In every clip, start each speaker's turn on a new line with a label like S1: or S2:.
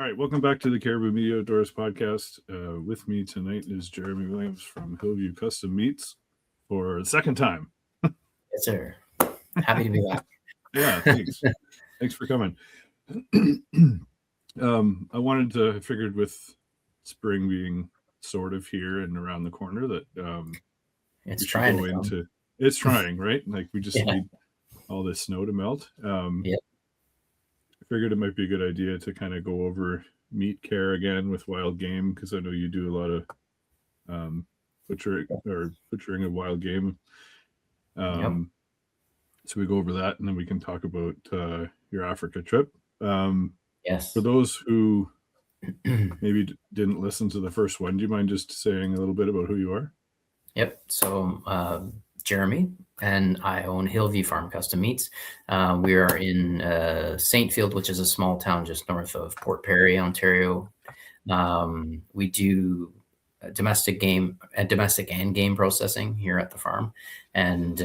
S1: All right, welcome back to the Caribou Media Outdoors podcast. With me tonight is Jeremy Williams from Hillview Custom Meats for the second time.
S2: Yes, sir. Happy to be back.
S1: Yeah, thanks. Thanks for coming. I figured with spring being sort of here and around the corner that
S2: it's trying to come.
S1: It's trying, right? Like we just
S2: Yeah.
S1: need all this snow to melt.
S2: Yep.
S1: I figured it might be a good idea to kind of go over meat care again with wild game, because I know you do a lot of butchering of wild game.
S2: Yep.
S1: So we go over that, and then we can talk about your Africa trip.
S2: Yes.
S1: For those who maybe didn't listen to the first one, do you mind just saying a little bit about who you are?
S2: Yep. So Jeremy and I own Hillview Farm Custom Meats. We are in Saintfield, which is a small town just north of Port Perry, Ontario. We do domestic and game processing here at the farm, and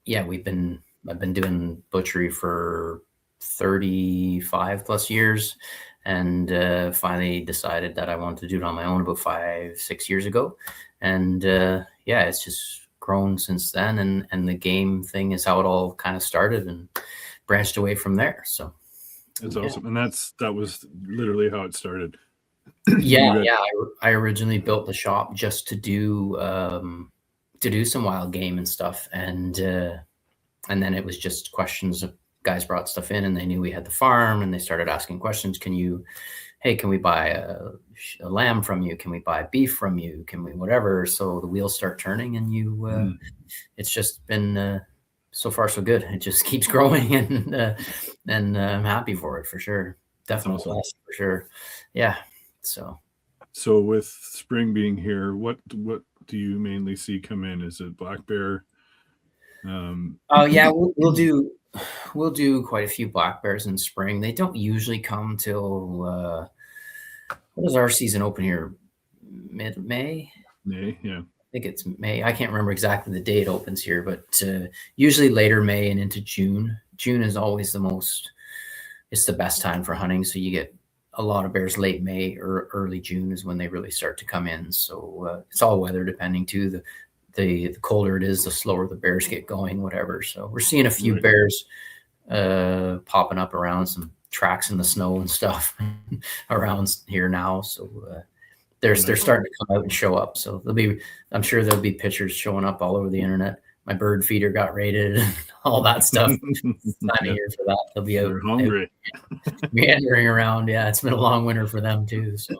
S2: I've been doing butchery for 35 plus years, and finally decided that I wanted to do it on my own about 5-6 years ago. And it's just grown since then, and the game thing is how it all kind of started and branched away from there. So
S1: that's awesome. And that was literally how it started.
S2: I originally built the shop just to do some wild game and stuff, and then it was just questions of guys brought stuff in, and they knew we had the farm, and they started asking questions. Can we buy a lamb from you? Can we buy beef from you? Can we whatever? So the wheels start turning, and it's just been so far so good. It just keeps growing, and I'm happy for it for sure. Definitely
S1: awesome.
S2: blessed for sure. Yeah.
S1: So with spring being here, what do you mainly see come in? Is it black bear?
S2: We'll do quite a few black bears in spring. They don't usually come till what does our season open here? Mid-May?
S1: May, yeah.
S2: I think it's May. I can't remember exactly the day it opens here, but usually later May and into June. June is always it's the best time for hunting. So you get a lot of bears late May or early June is when they really start to come in. So it's all weather depending too. The colder it is, the slower the bears get going, whatever. So we're seeing a few bears popping up around some tracks in the snow and stuff around here now. So they're starting to come out and show up. So I'm sure there'll be pictures showing up all over the internet. My bird feeder got raided and all that stuff. It's time of year for that. They'll be out
S1: hungry,
S2: meandering around. Yeah, it's been a long winter for them too. So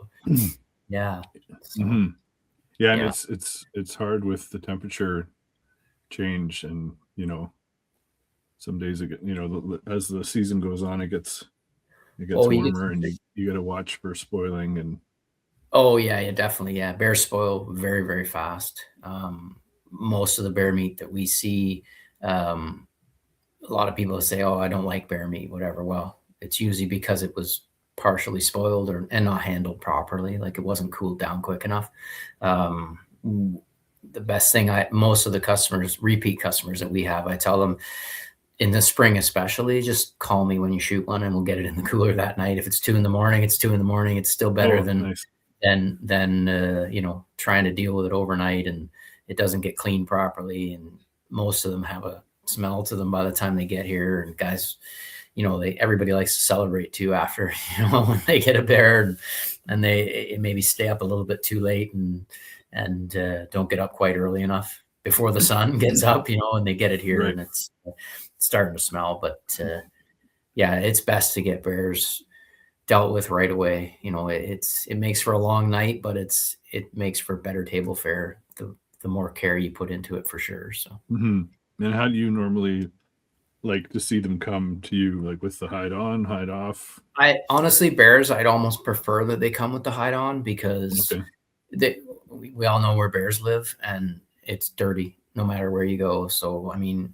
S2: yeah. So,
S1: Yeah, and it's hard with the temperature change, and some days it as the season goes on, it gets warmer, and you got to watch for spoiling. And
S2: definitely, bears spoil very, very fast. Most of the bear meat that we see, a lot of people say, "Oh, I don't like bear meat," whatever. Well, it's usually because it was partially spoiled and not handled properly, like it wasn't cooled down quick enough. The best thing, most of the repeat customers that we have, I tell them in the spring especially, just call me when you shoot one and we'll get it in the cooler that night. If it's 2 a.m, it's 2 a.m. It's still better than trying to deal with it overnight and it doesn't get cleaned properly. And most of them have a smell to them by the time they get here. And guys, everybody likes to celebrate too after, when they get a bear and they maybe stay up a little bit too late and don't get up quite early enough before the sun gets up, and they get it here and it's starting to smell. But it's best to get bears dealt with right away. It makes for a long night, but it makes for better table fare the more care you put into it for sure. So.
S1: And how do you normally like to see them come to you, like with the hide on, hide off?
S2: I honestly, bears, I'd almost prefer that they come with the hide on, because we all know where bears live and it's dirty no matter where you go. So, I mean,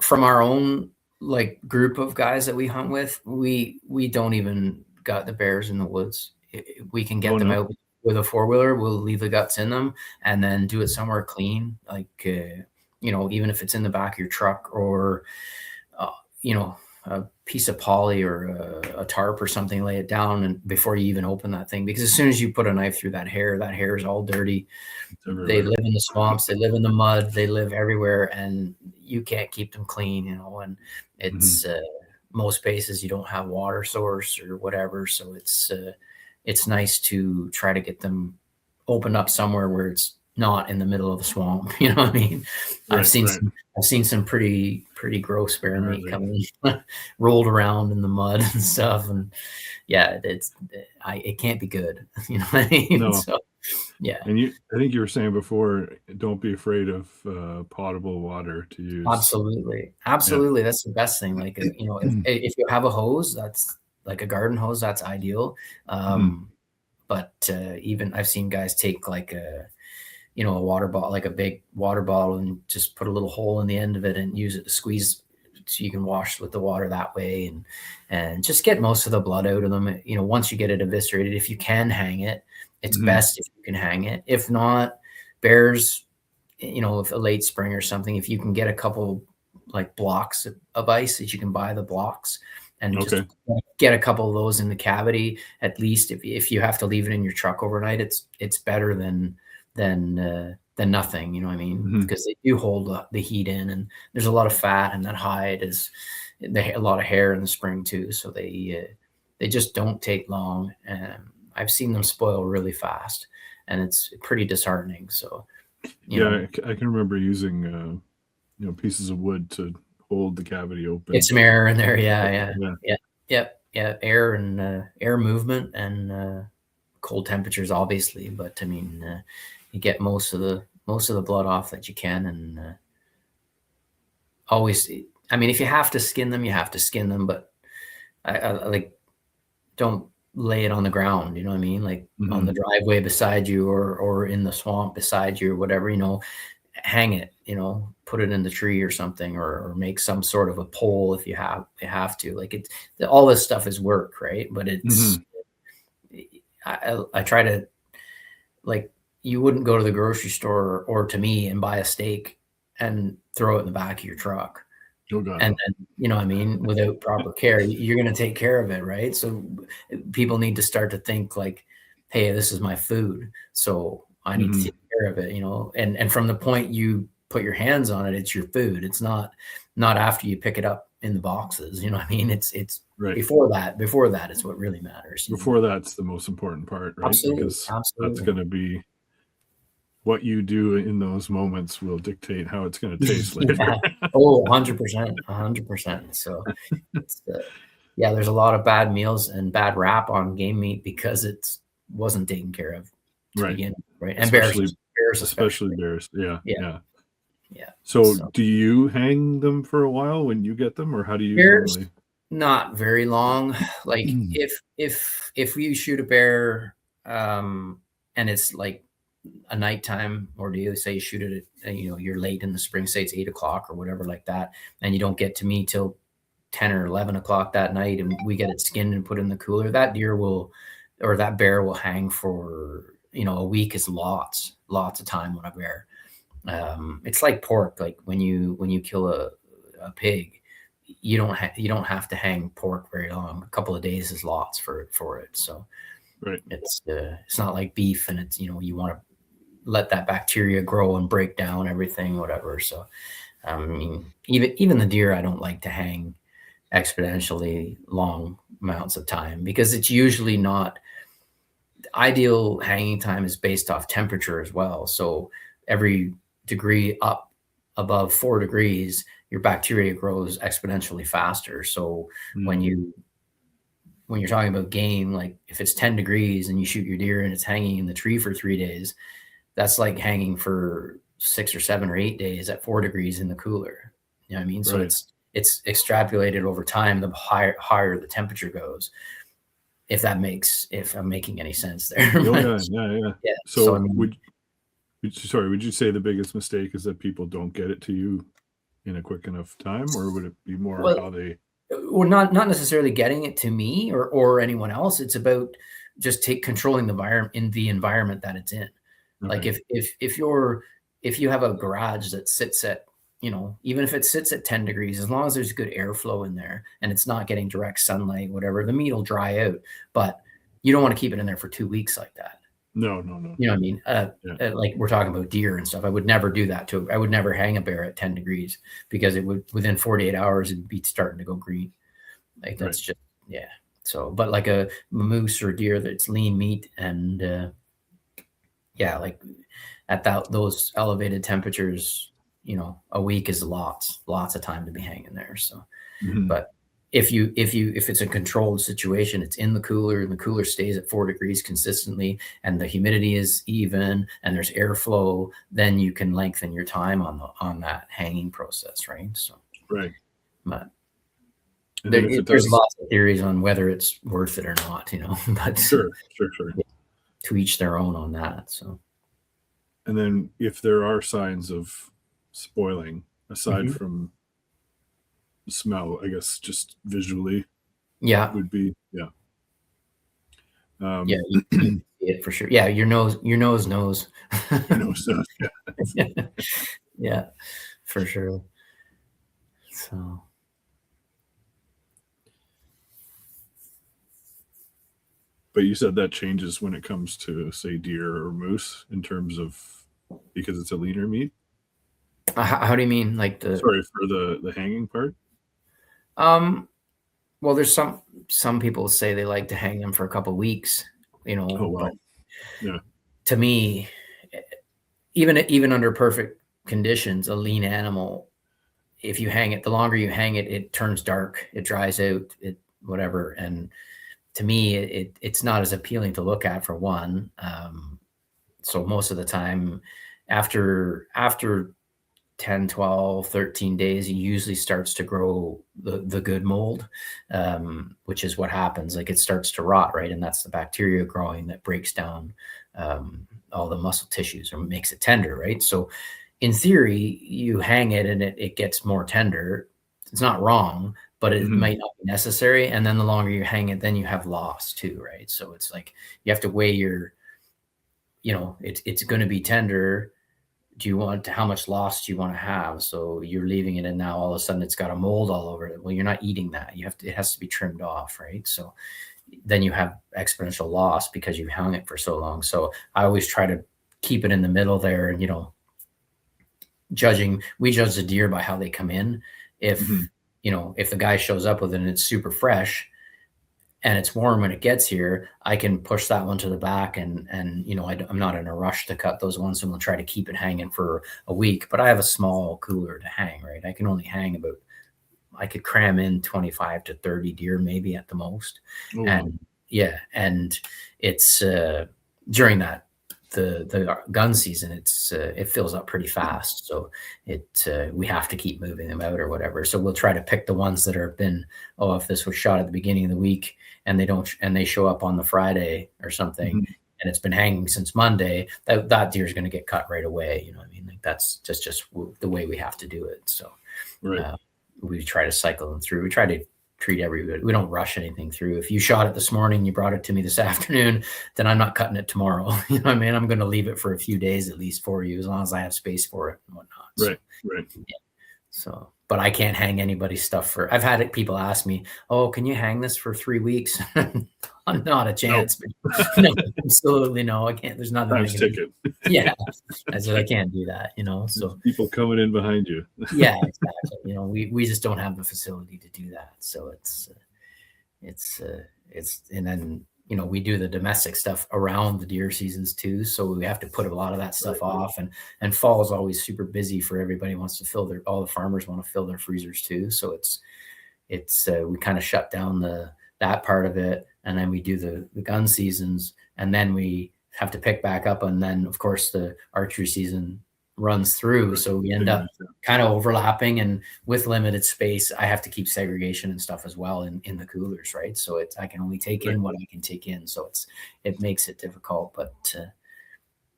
S2: from our own group of guys that we hunt with, we don't even gut the bears in the woods. We can get them out with a 4-wheeler. We'll leave the guts in them and then do it somewhere clean, even if it's in the back of your truck or a piece of poly or a tarp or something, lay it down, and before you even open that thing, because as soon as you put a knife through that hair is all dirty. They live in the swamps, they live in the mud, they live everywhere, and you can't keep them clean, you know. And it's most spaces you don't have water source or whatever, so it's nice to try to get them opened up somewhere where it's not in the middle of the swamp. You know what I mean? I've seen some pretty gross bear meat coming rolled around in the mud and stuff, and yeah, it can't be good. You know what I mean?
S1: No.
S2: So, yeah.
S1: And I think you were saying before, don't be afraid of potable water to use.
S2: Absolutely. Yeah. That's the best thing. Like, you know, if you have a hose, that's like a garden hose, that's ideal. But even I've seen guys take like a water bottle, like a big water bottle, and just put a little hole in the end of it and use it to squeeze, so you can wash with the water that way, and just get most of the blood out of them. You know, once you get it eviscerated, if you can hang it, it's best if you can hang it. If not, bears, you know, if a late spring or something, if you can get a couple like blocks of ice that you can buy the blocks, and just get a couple of those in the cavity, at least if you have to leave it in your truck overnight, it's better than nothing, you know what I mean? Because they do hold the heat in, and there's a lot of fat, and that hide is a lot of hair in the spring too, so they just don't take long, and I've seen them spoil really fast, and it's pretty disheartening. So
S1: I can remember using pieces of wood to hold the cavity open.
S2: Get some air in there. Air and air movement and cold temperatures, obviously, but I mean, you get most of the blood off that you can, and always, I mean, if you have to skin them, you have to skin them, but I like, don't lay it on the ground, you know what I mean? Like on the driveway beside you, or in the swamp beside you, or whatever, you know, hang it, you know, put it in the tree or something, or make some sort of a pole if you have to. Like, all this stuff is work, right? But it's I try to, like, you wouldn't go to the grocery store or to me and buy a steak and throw it in the back of your truck. And then, you know what I mean, without proper care. You're going to take care of it, right? So people need to start to think like, hey, this is my food, so I need to take care of it, you know. And from the point you put your hands on it, it's your food. It's not after you pick it up in the boxes, you know what I mean? It's right. Before that is what really matters.
S1: Before that's the most important part, right?
S2: Absolutely.
S1: Because that's going to be what you do in those moments will dictate how it's going to taste later.
S2: 100%. So there's a lot of bad meals and bad rap on game meat because it wasn't taken care of to begin with, right? And especially bears. Yeah.
S1: So do you hang them for a while when you get them, or how do you
S2: bears,
S1: normally?
S2: Not very long. Like if you shoot a bear, and it's like a nighttime ordeal, say you shoot it at, you know, you're late in the spring, say it's 8 o'clock or whatever like that, and you don't get to me till 10 or 11 o'clock that night, and we get it skinned and put in the cooler, that bear will hang for, you know, a week is lots of time on a bear. It's like pork. Like when you kill a pig, you don't have to hang pork very long. A couple of days is lots for it. So it's not like beef, and it's, you know, you want to let that bacteria grow and break down everything, whatever. So I mean, even the deer, I don't like to hang exponentially long amounts of time, because it's usually not ideal. Hanging time is based off temperature as well. So every degree up above 4 degrees, your bacteria grows exponentially faster. So when you're talking about game, like if it's 10 degrees and you shoot your deer and it's hanging in the tree for 3 days, that's like hanging for 6 or 7 or 8 days at 4 degrees in the cooler. You know what I mean? So it's extrapolated over time, the higher the temperature goes. If I'm making any sense there.
S1: Yeah. So I mean, would you say the biggest mistake is that people don't get it to you in a quick enough time, or would it be more how they?
S2: Well, not necessarily getting it to me or anyone else. It's about just controlling the environment that it's in. Okay. Like if you have a garage that sits at even if it sits at 10 degrees, as long as there's good airflow in there and it's not getting direct sunlight, whatever, the meat will dry out. But you don't want to keep it in there for 2 weeks like that.
S1: No.
S2: You know what I mean? Like we're talking about deer and stuff. I would never do that I would never hang a bear at 10 degrees because it would, within 48 hours, it'd be starting to go green. Like that's just, yeah. So, but like a moose or deer that's lean meat and like at those elevated temperatures, a week is lots of time to be hanging there. So, but if it's a controlled situation, it's in the cooler and the cooler stays at 4 degrees consistently and the humidity is even and there's airflow, then you can lengthen your time on that hanging process. Right. So, but there's lots of theories on whether it's worth it or not, but
S1: sure.
S2: To each their own on that. So,
S1: and then if there are signs of spoiling aside from smell, I guess just visually, would be
S2: you see it for sure. Yeah, your nose knows. Yeah, for sure. So,
S1: but you said that changes when it comes to, say, deer or moose in terms of because it's a leaner meat.
S2: How do you mean, like
S1: sorry for the hanging part?
S2: Well, there's some people say they like to hang them for a couple of weeks,
S1: Oh, wow.
S2: But to me, even under perfect conditions, a lean animal, if you hang it, the longer you hang it, it turns dark, it dries out, it whatever. And to me, it's not as appealing to look at, for one. So most of the time after 10, 12, 13 days, he usually starts to grow the good mold, which is what happens. Like it starts to rot, right? And that's the bacteria growing that breaks down all the muscle tissues or makes it tender, right? So in theory, you hang it and it gets more tender. It's not wrong, but it might not be necessary. And then the longer you hang it, then you have loss too, right? So it's like you have to weigh your, it's going to be tender. How much loss do you want to have? So you're leaving it and now all of a sudden it's got a mold all over it. Well, you're not eating that. It has to be trimmed off, right? So then you have exponential loss because you've hung it for so long. So I always try to keep it in the middle there. And, we judge the deer by how they come in. If the guy shows up with it and it's super fresh and it's warm when it gets here, I can push that one to the back and I'm not in a rush to cut those ones, and we'll try to keep it hanging for a week. But I have a small cooler to hang, right? I can only hang I could cram in 25 to 30 deer maybe at the most. Oh, and wow. And it's during that the gun season, it fills up pretty fast. So we have to keep moving them out or whatever. So we'll try to pick the ones that have been, if this was shot at the beginning of the week and they show up on the Friday or something, and it's been hanging since Monday, that deer is going to get cut right away. You know what I mean? Like that's just the way we have to do it. So we try to cycle them through. We try to treat everybody. We don't rush anything through. If you shot it this morning, you brought it to me this afternoon, then I'm not cutting it tomorrow. You know what I mean? I'm going to leave it for a few days at least for you, as long as I have space for it and whatnot.
S1: Right.
S2: Yeah. So, but I can't hang anybody's stuff I've had people ask me, "Oh, can you hang this for 3 weeks?" I'm not a chance. Nope. No, absolutely no. I can't. There's nothing.
S1: Time's ticking.
S2: Yeah, I said I can't do that. So
S1: there's people coming in behind you.
S2: Yeah, exactly. We just don't have the facility to do that. So it's and then we do the domestic stuff around the deer seasons too. So we have to put a lot of that stuff off, and fall is always super busy for everybody. Wants to all the farmers want to fill their freezers too. So it's we kind of shut down that part of it, and then we do the gun seasons, and then we have to pick back up, and then of course the archery season runs through. So we end up kind of overlapping, and with limited space, I have to keep segregation and stuff as well in the coolers, right? So I can only take in what I can take in. So it makes it difficult, but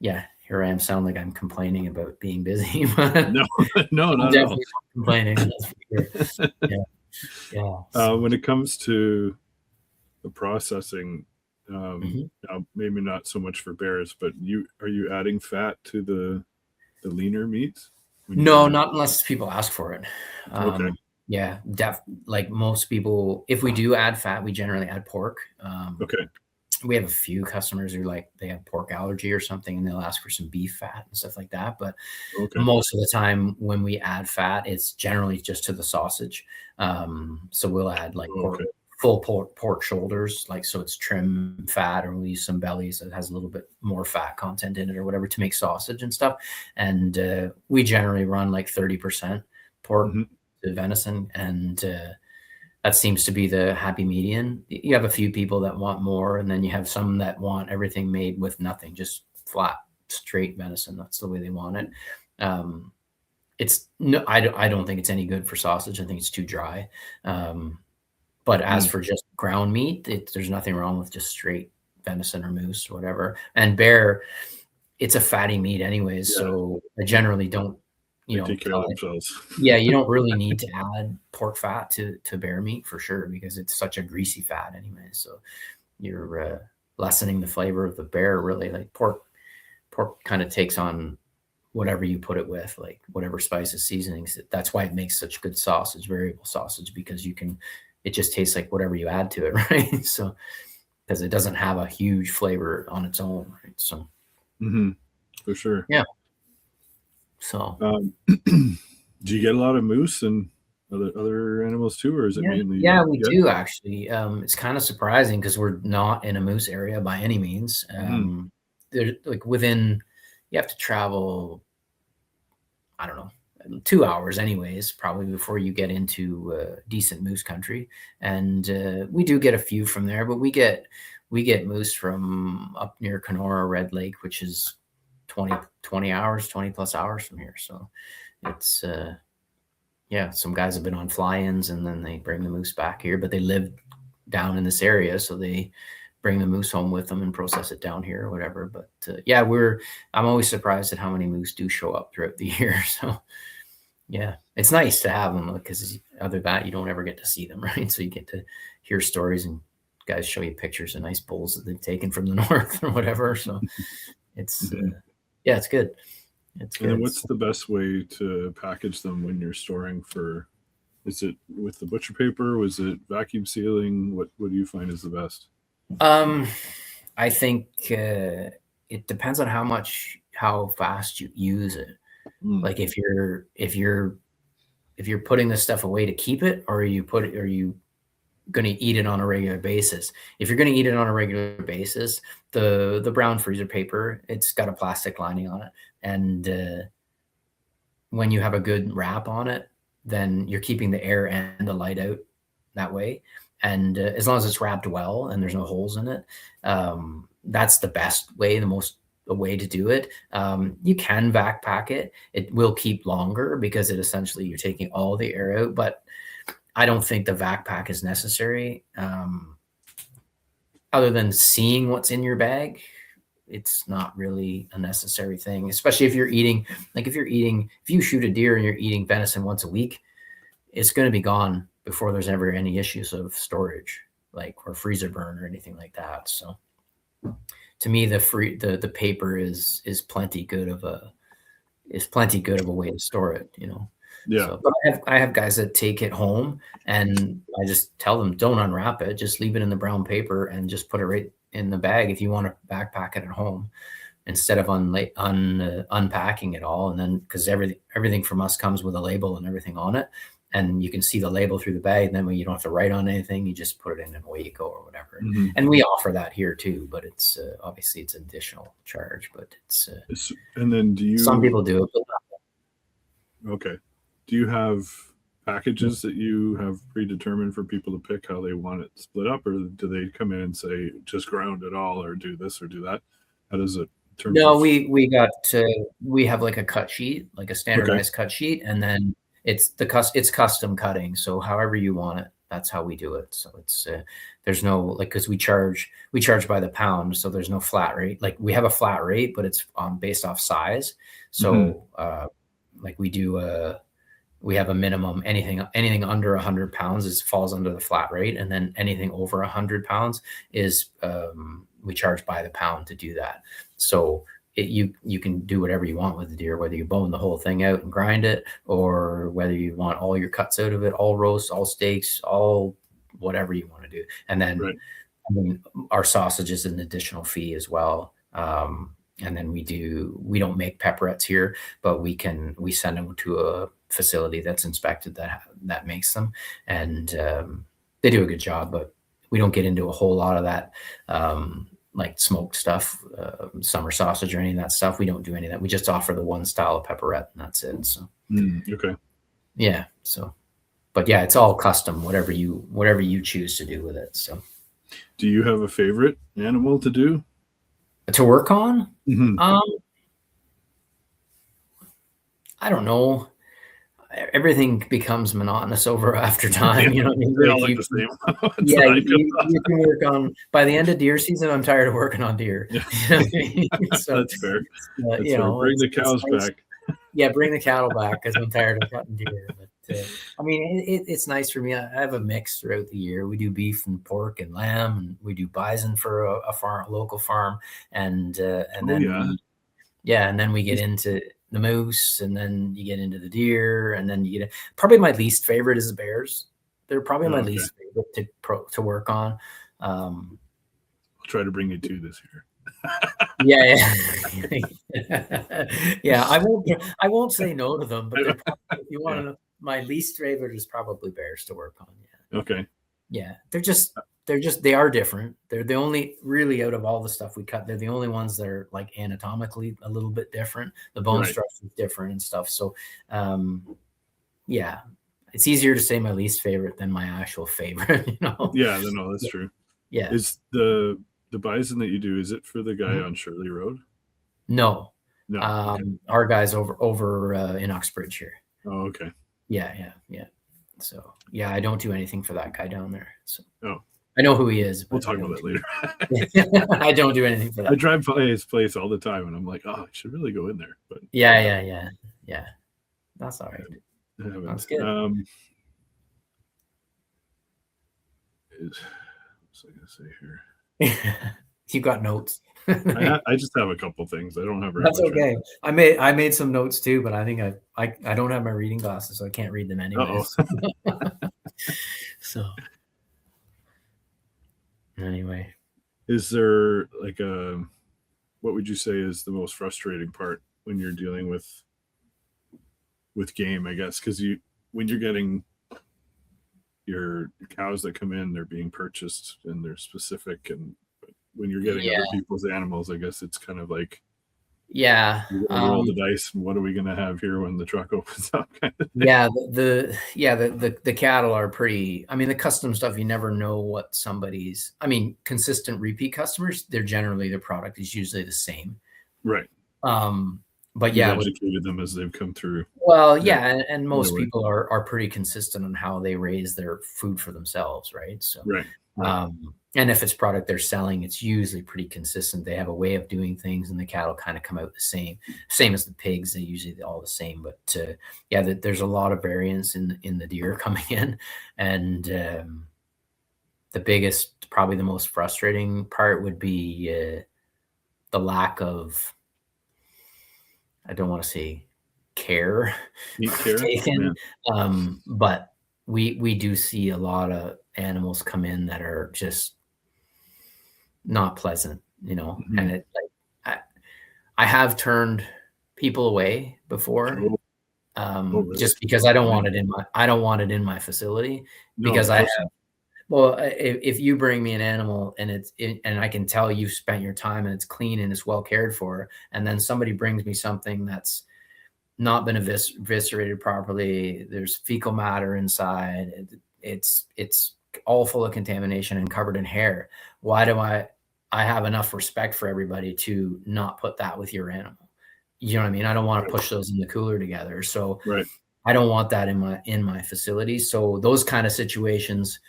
S2: here I am, sound like I'm complaining about being busy.
S1: No, not at all.
S2: Complaining. That's for sure. Yeah.
S1: When it comes to the processing, now maybe not so much for bears, but are you adding fat to the leaner meats?
S2: No, not unless people ask for it.
S1: Okay.
S2: Yeah, like most people, if we do add fat, we generally add pork.
S1: Okay.
S2: We have a few customers who they have pork allergy or something, and they'll ask for some beef fat and stuff like that. But most of the time when we add fat, it's generally just to the sausage. So we'll add full pork shoulders, so it's trim fat, or we use some bellies that has a little bit more fat content in it or whatever to make sausage and stuff. And we generally run 30% pork to venison, and that seems to be the happy median. You have a few people that want more, and then you have some that want everything made with nothing, just flat, straight venison. That's the way they want it. I don't think it's any good for sausage. I think it's too dry. But as for just ground meat, there's nothing wrong with just straight venison or moose or whatever. And bear, it's a fatty meat anyways, so I generally don't.
S1: Take care of themselves.
S2: Yeah, you don't really need to add pork fat to bear meat for sure, because it's such a greasy fat anyway. So you're lessening the flavor of the bear, really. Pork kind of takes on whatever you put it with, whatever spices, seasonings. That's why it makes such good sausage, variable sausage, because it just tastes like whatever you add to it, right? So because it doesn't have a huge flavor on its own, right? So
S1: for sure.
S2: Yeah. So,
S1: do you get a lot of moose and other animals too, or is it mainly?
S2: Yeah, we do actually. It's kind of surprising because we're not in a moose area by any means. They're you have to travel, I don't know, 2 hours anyways, probably before you get into decent moose country. And we do get a few from there, but we get moose from up near Kenora Red Lake, which is 20 plus hours from here. So it's some guys have been on fly-ins, and then they bring the moose back here, but they live down in this area, so they bring the moose home with them and process it down here or whatever. But I'm always surprised at how many moose do show up throughout the year. So yeah, it's nice to have them, because other than that, you don't ever get to see them, right? So you get to hear stories, and guys show you pictures of nice bulls that they've taken from the north or whatever. So it's it's good. It's good.
S1: And then what's the best way to package them when you're storing for? Is it with the butcher paper? Was it vacuum sealing? What do you find is the best?
S2: I think it depends on how fast you use it. Like if you're putting this stuff away to keep it, or are you going to eat it on a regular basis? If you're going to eat it on a regular basis, the brown freezer paper, it's got a plastic lining on it, and when you have a good wrap on it, then you're keeping the air and the light out that way. And as long as it's wrapped well and there's no holes in it, that's the best way, a way to do it. You can vac pack it. It will keep longer because essentially you're taking all the air out, but I don't think the vac pack is necessary. Other than seeing what's in your bag, it's not really a necessary thing, especially if you're eating, if you shoot a deer and you're eating venison once a week, it's going to be gone before there's ever any issues of storage, or freezer burn or anything like that. So to me, the paper is plenty good of a way to store it,
S1: Yeah.
S2: So, but I have guys that take it home, and I just tell them, don't unwrap it, just leave it in the brown paper and just put it right in the bag if you want to backpack it at home, instead of unpacking it all. And then, because everything from us comes with a label and everything on it, and you can see the label through the bag, and then when you don't have to write on anything, you just put it in and away you go or whatever. And we offer that here too, but it's obviously it's an additional charge, but
S1: and then
S2: some people do it, but not.
S1: Okay. Do you have packages that you have predetermined for people to pick how they want it split up, or do they come in and say just ground it all, or do this or do that? How does it turn?
S2: No, we have a cut sheet, a standardized cut sheet, and then it's custom cutting. So however you want it, that's how we do it. So it's there's no because we charge by the pound, so there's no flat rate. We have a flat rate, but it's based off size. So we have a minimum. Anything under 100 pounds falls under the flat rate, and then anything over 100 pounds is we charge by the pound to do that. So you can do whatever you want with the deer, whether you bone the whole thing out and grind it, or whether you want all your cuts out of it, all roasts, all steaks, all whatever you want to do. And then,
S1: Right.
S2: I mean, our sausage is an additional fee as well. And then we don't make pepperettes here, but we send them to a facility that's inspected that makes them, and they do a good job. But we don't get into a whole lot of that, like smoked stuff, summer sausage or any of that stuff. We don't do any of that. We just offer the one style of pepperette, and that's it. So
S1: okay,
S2: yeah. So, but yeah, it's all custom, whatever you choose to do with it. So,
S1: do you have a favorite animal to do?
S2: To work on?
S1: Mm-hmm.
S2: I don't know. Everything becomes monotonous after time. You know what I mean?
S1: They all look the same.
S2: Yeah, you can work on. By the end of deer season, I'm tired of working on deer.
S1: Yeah.
S2: You know what I mean? So,
S1: that's fair. That's
S2: you
S1: fair.
S2: know,
S1: Bring the cows
S2: nice.
S1: back.
S2: Yeah, bring the cattle back because I'm tired of cutting deer. But I mean, it's nice for me. I have a mix throughout the year. We do beef and pork and lamb, and we do bison for a local farm, and then and then we get into the moose, and then you get into the deer, and then you get probably my least favorite is the bears. They're probably my least favorite to work on. I'll
S1: try to bring you two this year.
S2: Yeah. Yeah, I won't say no to them, but if you want to know, my least favorite is probably bears to work on. Yeah.
S1: Okay.
S2: Yeah, they are different. They're the only really out of all the stuff we cut. They're the only ones that are like anatomically a little bit different. The bone structure is different and stuff. So, yeah, it's easier to say my least favorite than my actual favorite. You know?
S1: Yeah, no, that's true.
S2: Yeah.
S1: Is the bison that you do, is it for the guy on Shirley Road?
S2: No.
S1: Okay.
S2: Our guy's over in Uxbridge here.
S1: Oh, okay.
S2: Yeah. So yeah, I don't do anything for that guy down there. So
S1: I
S2: know who he is.
S1: We'll talk about that later.
S2: I don't do anything for that.
S1: I drive by his place all the time, and I'm like, I should really go in there. But
S2: yeah. That's all right. That's good.
S1: What's I gonna say here?
S2: You got notes.
S1: I just have a couple things. I don't have very
S2: That's
S1: much
S2: okay. I made some notes too, but I think I don't have my reading glasses, so I can't read them anyway. So anyway,
S1: is there like what would you say is the most frustrating part when you're dealing with game? I guess because when you're getting your cows that come in, they're being purchased and they're specific, and when you're getting other people's animals, I guess it's kind of like, roll the dice. What are we going to have here when the truck opens up?
S2: The cattle are pretty. I mean, the custom stuff, you never know what somebody's. I mean, consistent repeat customers, they're generally their product is usually the same,
S1: right?
S2: But
S1: you've educated them as they've come through.
S2: Well, and most people are pretty consistent on how they raise their food for themselves, right? So
S1: right.
S2: And if it's product they're selling, it's usually pretty consistent. They have a way of doing things, and the cattle kind of come out the same as the pigs. They're usually all the same. But there's a lot of variance in the deer coming in, and the biggest, probably the most frustrating part would be the lack of, I don't want to say care taken, but we do see a lot of animals come in that are just not pleasant, you know. Mm-hmm. And it I have turned people away before, really? Just because I don't want it in my facility, because I have. Well, if you bring me an animal and and I can tell you've spent your time and it's clean and it's well cared for, and then somebody brings me something that's not been eviscerated properly, there's fecal matter inside, it's all full of contamination and covered in hair. Why do I have enough respect for everybody to not put that with your animal? You know what I mean? I don't want to push those in the cooler together. So I don't want that in my facility. So those kind of situations,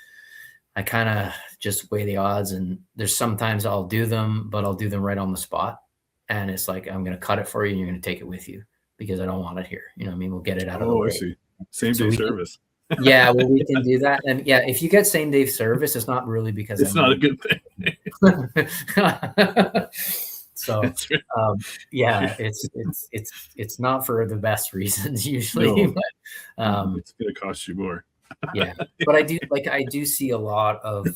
S2: I kind of just weigh the odds, and there's sometimes I'll do them, but I'll do them right on the spot. And it's like, I'm going to cut it for you and you're going to take it with you because I don't want it here. You know what I mean? We'll get it out of the way.
S1: I see. Same day service.
S2: Yeah, well, we can do that. And if you get same day service, it's not really because
S1: it's not a good thing.
S2: So yeah, it's not for the best reasons usually.
S1: No.
S2: But,
S1: it's going to cost you more.
S2: yeah, but I do see a lot of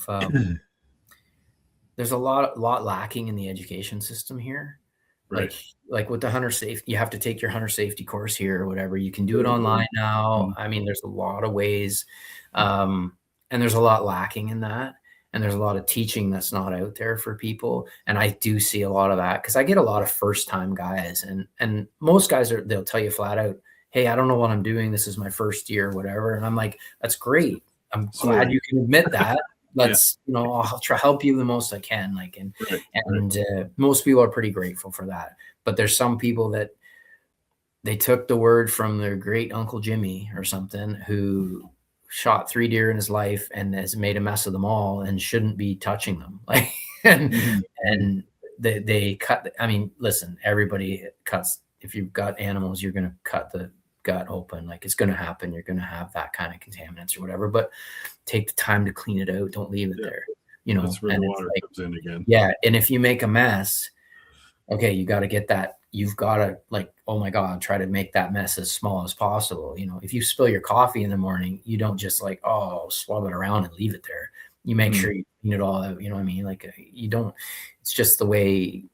S2: there's a lot lacking in the education system here.
S1: Right.
S2: Like with the hunter safety, you have to take your hunter safety course here or whatever. You can do it online now. I mean, there's a lot of ways, and there's a lot lacking in that. And there's a lot of teaching that's not out there for people. And I do see a lot of that because I get a lot of first time guys, and most guys they'll tell you flat out, hey, I don't know what I'm doing. This is my first year, whatever. And I'm like, that's great. I'm glad you can admit that. Let's, I'll try to help you the most I can. Like, most people are pretty grateful for that. But there's some people that they took the word from their great Uncle Jimmy or something who shot 3 deer in his life and has made a mess of them all and shouldn't be touching them. Like, and they cut. I mean, listen, everybody cuts. If you've got animals, you're going to cut the gut open. Like, it's going to happen. You're going to have that kind of contaminants or whatever, but take the time to clean it out. Don't leave it there.
S1: That's where the water comes in again.
S2: Yeah. And if you make a mess, okay, you got to get that. You've got to, like, oh my God, try to make that mess as small as possible. If you spill your coffee in the morning, you don't just like, swab it around and leave it there. You make sure you clean it all out. You know what I mean? Like, you don't, it's just the way.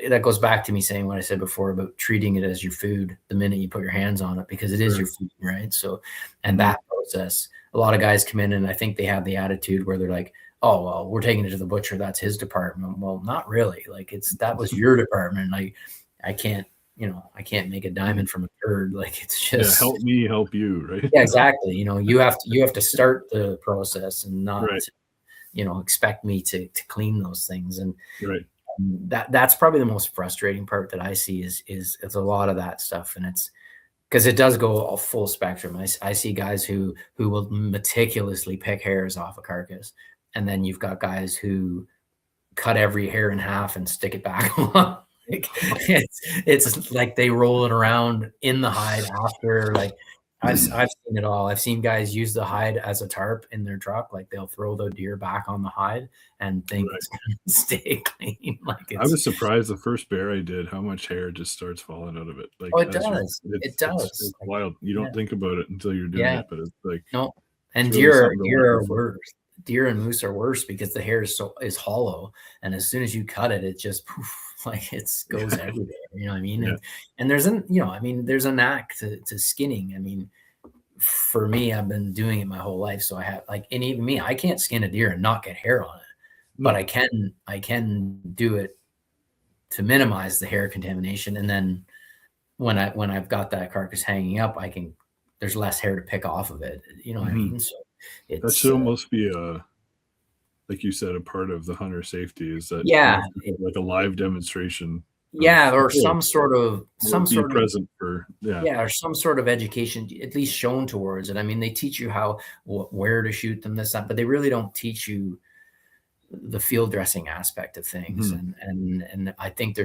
S2: That goes back to me saying what I said before about treating it as your food the minute you put your hands on it, because it is your food, right? So, and that process, a lot of guys come in and I think they have the attitude where they're like, oh, well, we're taking it to the butcher. That's his department. Well, not really. Like, that was your department. Like, I can't make a diamond from a turd. Like, it's just
S1: help me help you, right?
S2: Yeah, exactly. You have to start the process and not, expect me to clean those things. And that's probably the most frustrating part that I see is a lot of that stuff. And it's because it does go a full spectrum. I see guys who will meticulously pick hairs off a carcass. And then you've got guys who cut every hair in half and stick it back on. Like, it's like they roll it around in the hide after. Like, I've seen it all. I've seen guys use the hide as a tarp in their truck. Like, they'll throw the deer back on the hide and think it's going to stay clean. Like,
S1: I was surprised the first bear I did how much hair just starts falling out of it. Like,
S2: it does. It does.
S1: It's wild. You don't think about it until you're doing it, but it's like
S2: no. And deer are worse. Deer and moose are worse because the hair is hollow, and as soon as you cut it, it just poof, like it goes everywhere. You know what I mean?
S1: Yeah.
S2: And there's there's a knack to skinning. I mean, for me, I've been doing it my whole life, so I have and even me, I can't skin a deer and not get hair on it, but I can do it to minimize the hair contamination. And then when I've got that carcass hanging up, there's less hair to pick off of it. You know what I mean? So
S1: that should almost be like you said, a part of the hunter safety is that like a live demonstration.
S2: Or some sort of
S1: present for
S2: or some sort of education, at least shown towards it. I mean, they teach you where to shoot them, this, that, but they really don't teach you the field dressing aspect of things. And I think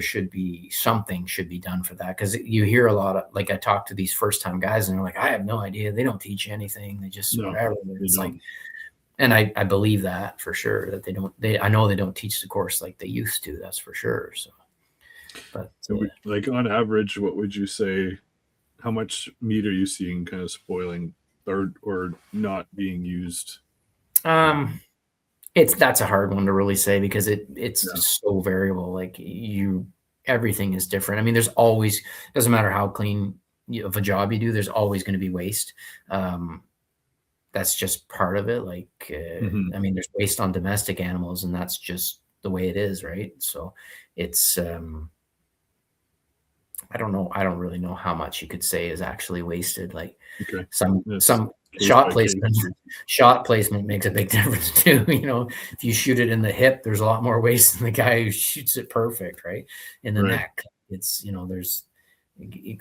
S2: something should be done for that, because you hear a lot of, like, I talk to these first time guys and they're like, I have no idea. They don't teach you anything. They just whatever. It's like, and I believe that for sure, that I know they don't teach the course like they used to. That's for sure. So, but
S1: like on average, what would you say? How much meat are you seeing kind of spoiling or not being used?
S2: That's a hard one to really say, because it's so variable. Like, everything is different. I mean, there's always, doesn't matter how clean of a job you do, there's always going to be waste. That's just part of it. Like, I mean, there's waste on domestic animals, and that's just the way it is. Right. So it's, I don't know. I don't really know how much you could say is actually wasted. Like, some shot placement makes a big difference too. If you shoot it in the hip, there's a lot more waste than the guy who shoots it perfect, right? In the neck. It's, there's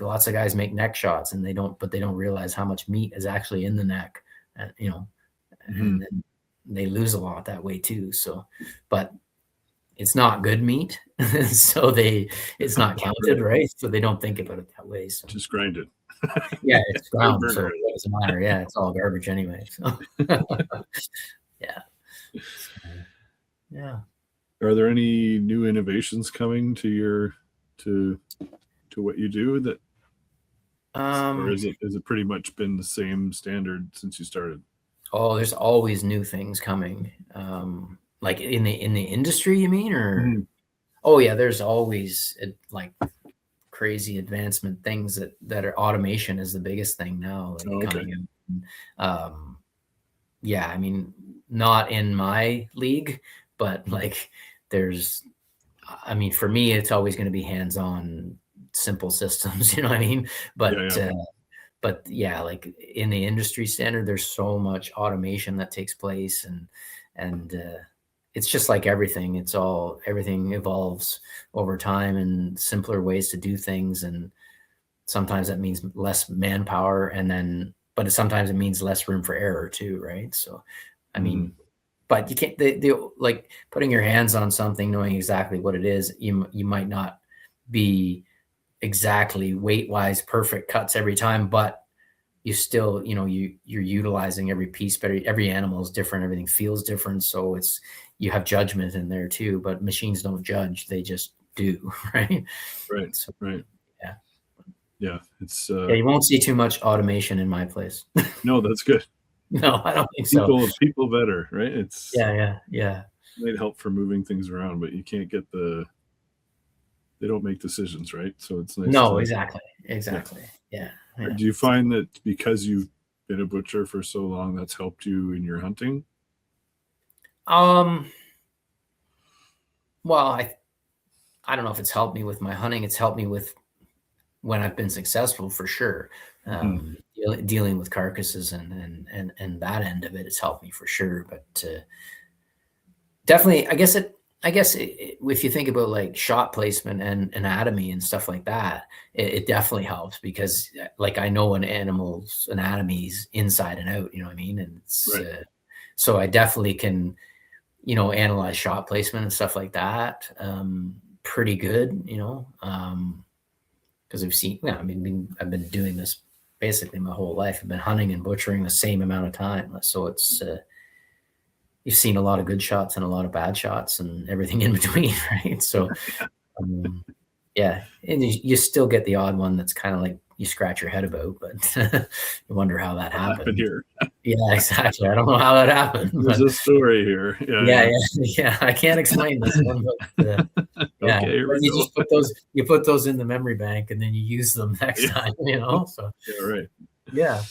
S2: lots of guys make neck shots and they don't realize how much meat is actually in the neck, and then they lose a lot that way too. So, but it's not good meat. So it's not counted, right? So they don't think about it that way. So
S1: just grind it.
S2: Yeah, it's ground, so it doesn't matter. Yeah, it's all garbage anyway. So yeah.
S1: Are there any new innovations coming to what you do that, or is it pretty much been the same standard since you started?
S2: Oh, there's always new things coming. Like in the industry, you mean, or?
S1: Mm-hmm.
S2: Oh yeah, there's always like crazy advancement things that are automation is the biggest thing now, like coming in. Yeah, I mean, not in my league, but like there's, I mean, for me, it's always going to be hands-on, simple systems, you know what I mean? But but yeah, like in the industry standard, there's so much automation that takes place, and it's just like everything. Everything evolves over time and simpler ways to do things, and sometimes that means less manpower, but sometimes it means less room for error too, right? So, I mean, but you can't, like putting your hands on something, knowing exactly what it is. You might not be exactly weight-wise perfect cuts every time, but you still, you're utilizing every piece better. Every animal is different. Everything feels different. So you have judgment in there too, but machines don't judge. They just do. Right.
S1: Right.
S2: So,
S1: right.
S2: Yeah.
S1: Yeah. It's,
S2: you won't see too much automation in my place.
S1: No, that's good.
S2: No, I don't think so.
S1: People better, right? It's
S2: yeah.
S1: Might help for moving things around, but you can't get they don't make decisions, right? So it's nice.
S2: No, exactly. Yeah.
S1: Do you find that because you've been a butcher for so long, that's helped you in your hunting?
S2: Well, I don't know if it's helped me with my hunting. It's helped me with when I've been successful, for sure. Dealing with carcasses and that end of it, it's helped me for sure. But definitely, I guess if you think about like shot placement and anatomy and stuff like that, it definitely helps, because like I know an animal's anatomy is inside and out, you know what I mean? And it's,
S1: right.
S2: So I definitely can, analyze shot placement and stuff like that pretty good, because I've seen, I've been doing this basically my whole life. I've been hunting and butchering the same amount of time. So it's, you've seen a lot of good shots and a lot of bad shots and everything in between, right? So, yeah, and you still get the odd one that's kind of like you scratch your head about, but you wonder how that happened
S1: Here.
S2: Yeah, exactly. I don't know how that happened.
S1: There's a story here.
S2: Yeah. I can't explain this one, but yeah,
S1: okay,
S2: you just put those in the memory bank, and then you use them next time. So
S1: yeah, right.
S2: Yeah.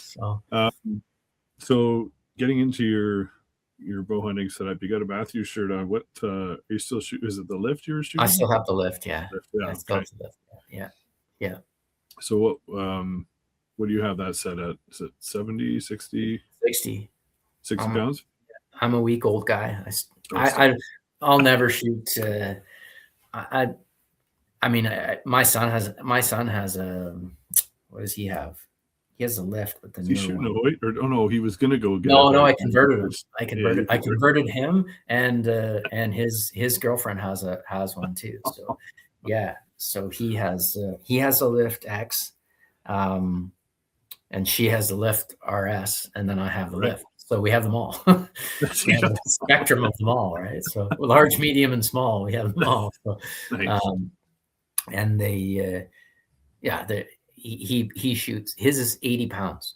S1: So getting into your bow hunting setup, you got a Matthews shirt on. What are you still shooting? Is it the lift you were shooting?
S2: I still have the lift. Yeah.
S1: I still have
S2: the lift. Yeah.
S1: So what do you have that set at? Is it 70, 60?
S2: 60
S1: pounds?
S2: I'm a week old guy. I'll never shoot. My son has a, what does he have? He has a lift with the
S1: Is he shooting a Hoyt? Or no, he was gonna go get
S2: I converted him. I converted him, and his girlfriend has one too. So yeah, so he has a lift X, and she has the lift RS, and then I have the lift. So we have them all. We have a spectrum of them all, right? So large, medium, and small, we have them all. So,
S1: nice.
S2: And he shoots. His is 80 pounds.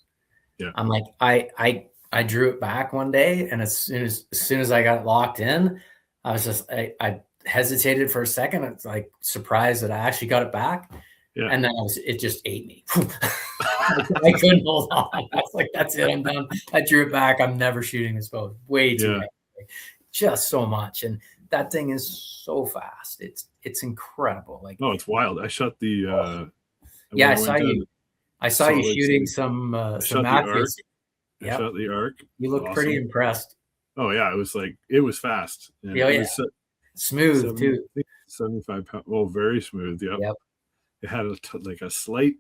S1: Yeah.
S2: I'm like, I drew it back one day, and as soon as I got it locked in, I was just I hesitated for a second. It's like surprised that I actually got it back.
S1: Yeah.
S2: And then it just ate me. I couldn't hold on. I was like, that's it, I'm done. I drew it back. I'm never shooting this bow. Way too heavy. Just so much. And that thing is so fast. It's incredible. Like,
S1: no, it's wild. I shot the
S2: I saw you shooting some Matthews.
S1: I shot the arc.
S2: You looked pretty impressed.
S1: Oh yeah, it was fast. And it was
S2: smooth too.
S1: 75 pounds. Oh, very smooth. Yep. It had a slight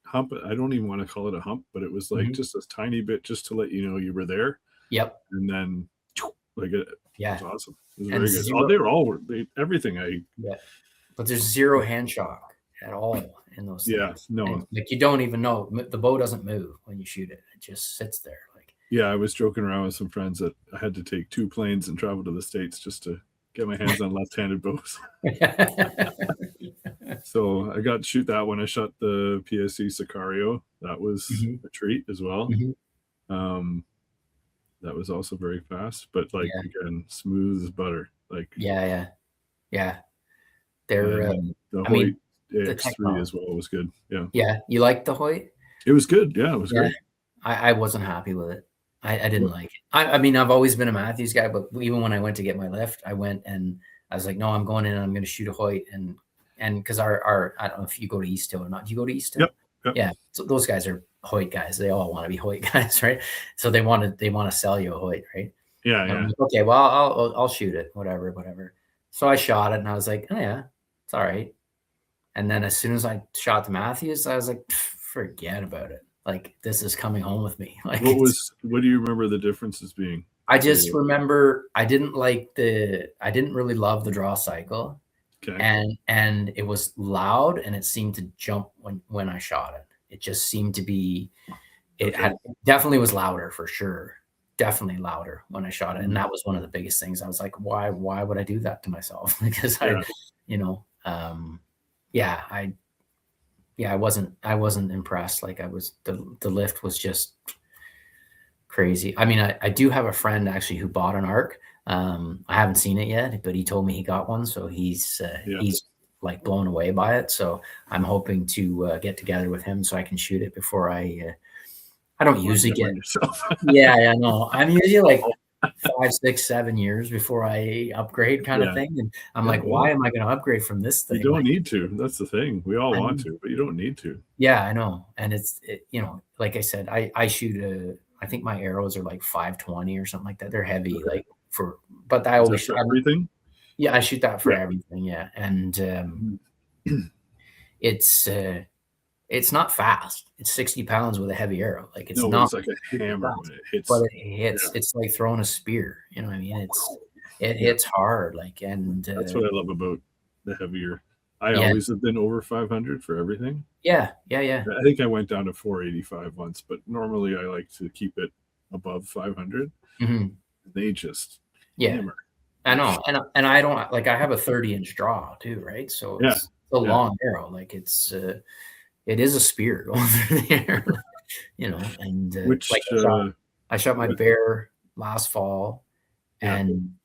S1: hump. I don't even want to call it a hump, but it was like just a tiny bit, just to let you know you were there.
S2: Yep.
S1: And then it was awesome. It was very good.
S2: Zero,
S1: they were all everything.
S2: But there's zero hand shock at all in those things.
S1: Yeah, no.
S2: And, like, you don't even know. The bow doesn't move when you shoot it. It just sits there. Like,
S1: yeah, I was joking around with some friends that I had to take 2 planes and travel to the States just to get my hands on left-handed bows. So I got to shoot that when I shot the PSC Sicario. That was a treat as well. That was also very fast, but like again, smooth as butter. Like
S2: yeah.
S1: They're the Hoyt AX3 as well was good.
S2: Yeah, you like the Hoyt?
S1: It was good. Yeah, it was great.
S2: I wasn't happy with it. I didn't like it. I mean, I've always been a Matthews guy, but even when I went to get my lift, I went and I was like, no, I'm going in and I'm going to shoot a Hoyt. And because our I don't know if you go to East Hill or not. Do you go to East Hill?
S1: Yep.
S2: Yeah. So those guys are Hoyt guys. They all want to be Hoyt guys, right? So they want to sell you a Hoyt, right?
S1: Yeah.
S2: Okay, well, I'll shoot it, whatever. So I shot it and I was like, oh yeah, it's all right. And then as soon as I shot the Matthews, I was like, forget about it. Like, this is coming home with me. Like,
S1: what do you remember the differences being?
S2: I just remember I didn't really love the draw cycle. Okay. And it was loud and it seemed to jump when I shot it. It just seemed to be, definitely was louder for sure. Definitely louder when I shot it. And that was one of the biggest things. I was like, why would I do that to myself? Because I wasn't impressed. Like the lift was just crazy. I mean, I do have a friend actually who bought an arc. I haven't seen it yet, but he told me he got one. So he's like blown away by it. So I'm hoping to get together with him so I can shoot it before I don't usually get I know. I'm usually like 5, 6, 7 years before I upgrade kind of thing. And I'm like, why am I going to upgrade from this thing?
S1: You don't need to. That's the thing. We all want to, but you don't need to.
S2: Yeah, I know. And like I said, I shoot I think my arrows are like 520 or something like that. They're heavy, but I always shoot
S1: everything.
S2: Yeah, I shoot that for everything. Yeah. And it's not fast. It's 60 pounds with a heavy arrow. Like it's
S1: it's like a hammer when it hits.
S2: But it hits. It's like throwing a spear. You know what I mean? It hits hard. Like, and
S1: that's what I love about the heavier. I always have been over 500 for everything.
S2: Yeah.
S1: I think I went down to 485 once, but normally I like to keep it above 500. They just hammer.
S2: I know, and I don't like. I have a 30-inch draw too, right? So it's a long arrow. Like it is a spear going through the air, and I shot my bear last fall and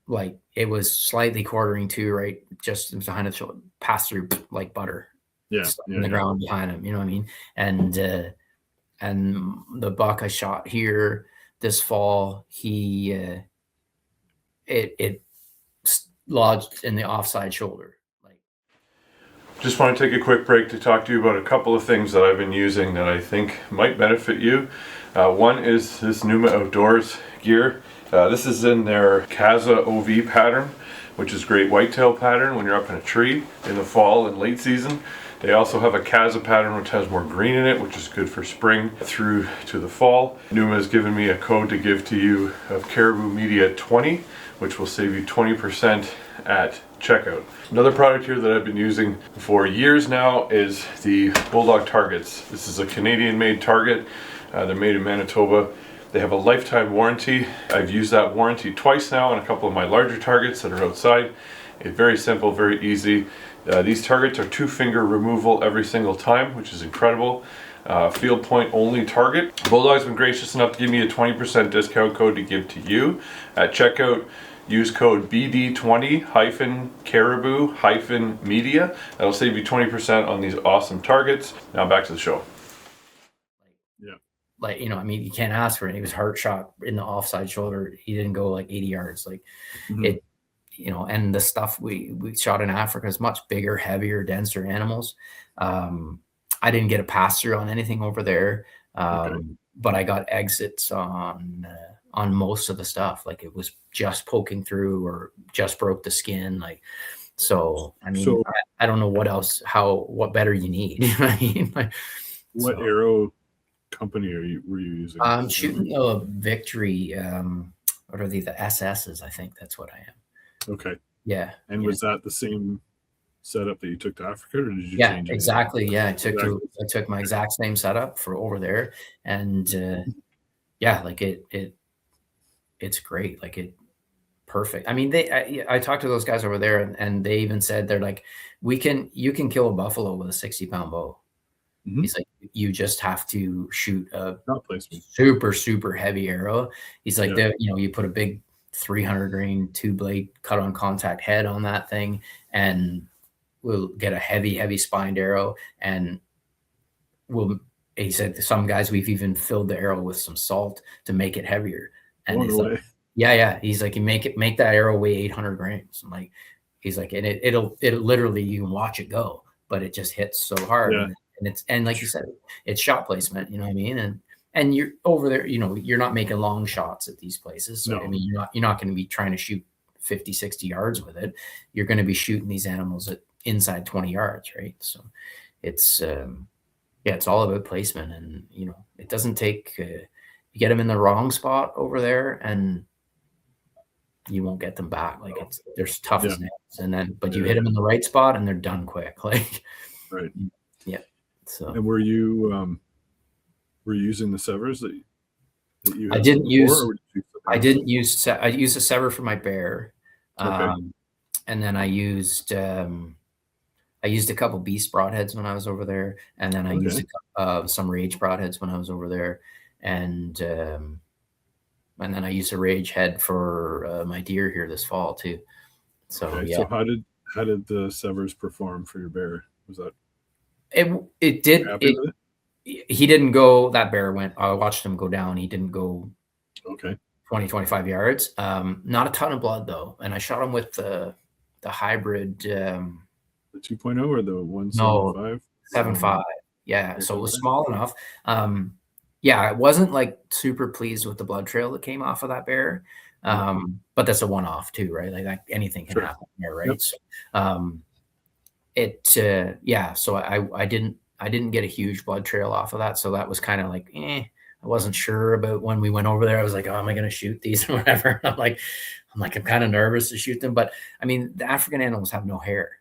S2: like it was slightly quartering too, right? Just behind the shoulder, passed through like butter. In the ground behind him, you know what I mean? And the buck I shot here this fall, it lodged in the offside shoulder.
S3: Just want to take a quick break to talk to you about a couple of things that I've been using that I think might benefit you. One is this Numa Outdoors gear. This is in their Kaza OV pattern, which is great whitetail pattern when you're up in a tree in the fall and late season. They also have a Kaza pattern which has more green in it, which is good for spring through to the fall. Numa has given me a code to give to you of Caribou Media 20, which will save you 20% at checkout. Another product here that I've been using for years now is the Bulldog targets. This is a Canadian made target. They're made in Manitoba. They have a lifetime warranty. I've used that warranty twice now on a couple of my larger targets that are outside. It's very simple, very easy. These targets are 2-finger removal every single time, which is incredible. Field point only target. Bulldog's been gracious enough to give me a 20% discount code to give to you at checkout. Use code BD20-Caribou-Media. That'll save you 20% on these awesome targets. Now back to the show.
S2: Like, I mean, you can't ask for it. He was heart shot in the offside shoulder. He didn't go like 80 yards. Like it, and the stuff we shot in Africa is much bigger, heavier, denser animals. I didn't get a pass through on anything over there. But I got exits on most of the stuff. Like it was just poking through or just broke the skin. Like, so, I mean, I don't know what else, what better you need. You know what I mean?
S1: What arrow company were you using?
S2: I'm shooting a Victory. What are they? The SS's, I think that's what I am.
S1: Okay.
S2: Yeah.
S1: And was that the same setup that you took to Africa, or did you change it?
S2: Exactly. Yeah, I took my exact same setup for over there, and like it's great. Like perfect. I mean, I talked to those guys over there, and they even said they're like, you can kill a buffalo with a 60-pound bow.
S1: Mhm.
S2: He's like, you just have to shoot a
S1: Not placement.
S2: super heavy arrow. He's like, you put a big 300 grain 2-blade cut on contact head on that thing, and we'll get a heavy spined arrow. And he said some guys, we've even filled the arrow with some salt to make it heavier. And he's like, he's like, you make that arrow weigh 800 grams. I'm like, he's like, and it'll literally, you can watch it go, but it just hits so hard.
S1: Yeah.
S2: And like you said, it's shot placement, you know what I mean? And you're over there, you're not making long shots at these places. So,
S1: No.
S2: I mean, you're not going to be trying to shoot 50, 60 yards with it. You're going to be shooting these animals at inside 20 yards. Right. So it's, it's all about placement, and, it doesn't take, you get them in the wrong spot over there and you won't get them back. Like they're tough as nails. But you hit them in the right spot and they're done quick. Like,
S1: right.
S2: Yeah. So,
S1: and were you using the Sevrs that you
S2: I didn't use I used a Sevr for my bear.
S1: Okay.
S2: And then I used a couple beast broadheads when I was over there, and then I used some rage broadheads when I was over there, and then I used a rage head for my deer here this fall too. So
S1: So how did the Sevrs perform for your bear? Was that
S2: it did it? He didn't go. That bear went. I watched him go down. He didn't go. 20, 25 yards. Not a ton of blood though, and I shot him with the hybrid. The
S1: 2.0 or the 175?
S2: 7.5. Yeah. So it was small enough. I wasn't like super pleased with the blood trail that came off of that bear. But that's a one-off too, right? Like anything can happen there, right?
S1: Yep.
S2: So so I didn't get a huge blood trail off of that. So that was kind of like, I wasn't sure about when we went over there. I was like, oh, am I going to shoot these or whatever? I'm kind of nervous to shoot them. But I mean, the African animals have no hair.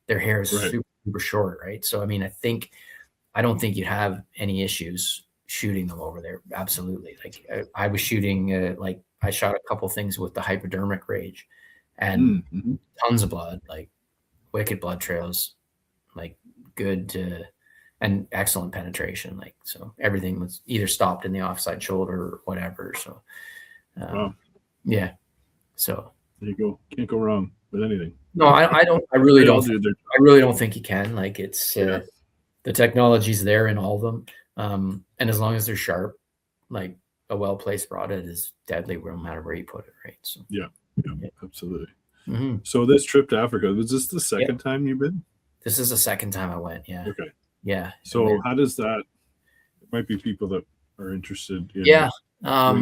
S2: Their hair is super short, right? So, I mean, I don't think you'd have any issues shooting them over there. Absolutely. Like I was shooting, I shot a couple things with the hypodermic rage, and tons of blood, like wicked blood trails, like good and excellent penetration. Like, so everything was either stopped in the offside shoulder or whatever. So, so
S1: there you go. Can't go wrong with anything.
S2: No, I really don't think you can. Like it's the technology's there in all of them. And as long as they're sharp, like a well-placed broadhead is deadly no matter where you put it. Right. So
S1: yeah, absolutely. Mm-hmm. So this trip to Africa, was this the second time you've been?
S2: This is the second time I went. Yeah.
S1: Okay.
S2: Yeah.
S1: So how does that? It might be people that are interested in doing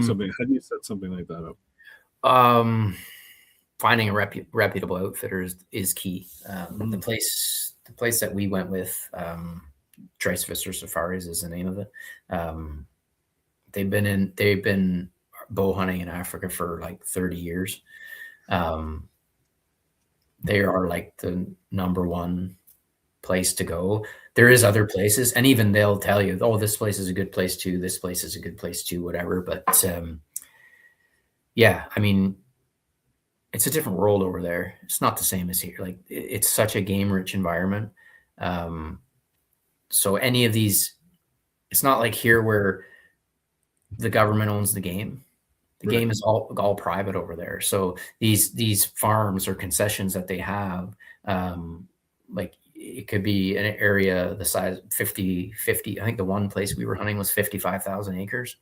S1: something. How do you set something like that up?
S2: Finding a reputable outfitter is key. The place that we went with, Tricevisser Safaris is the name of it. They've been bow hunting in Africa for like 30 years. They are like the number one place to go. There is other places, and even they'll tell you, oh, this place is a good place too. This place is a good place too, whatever. But I mean, it's a different world over there. It's not the same as here. Like it's such a game-rich environment. So any of these, it's not like here where the government owns the game. The game is all private over there. So these farms or concessions that they have, like it could be an area the size 50. I think the one place we were hunting was 55,000 acres,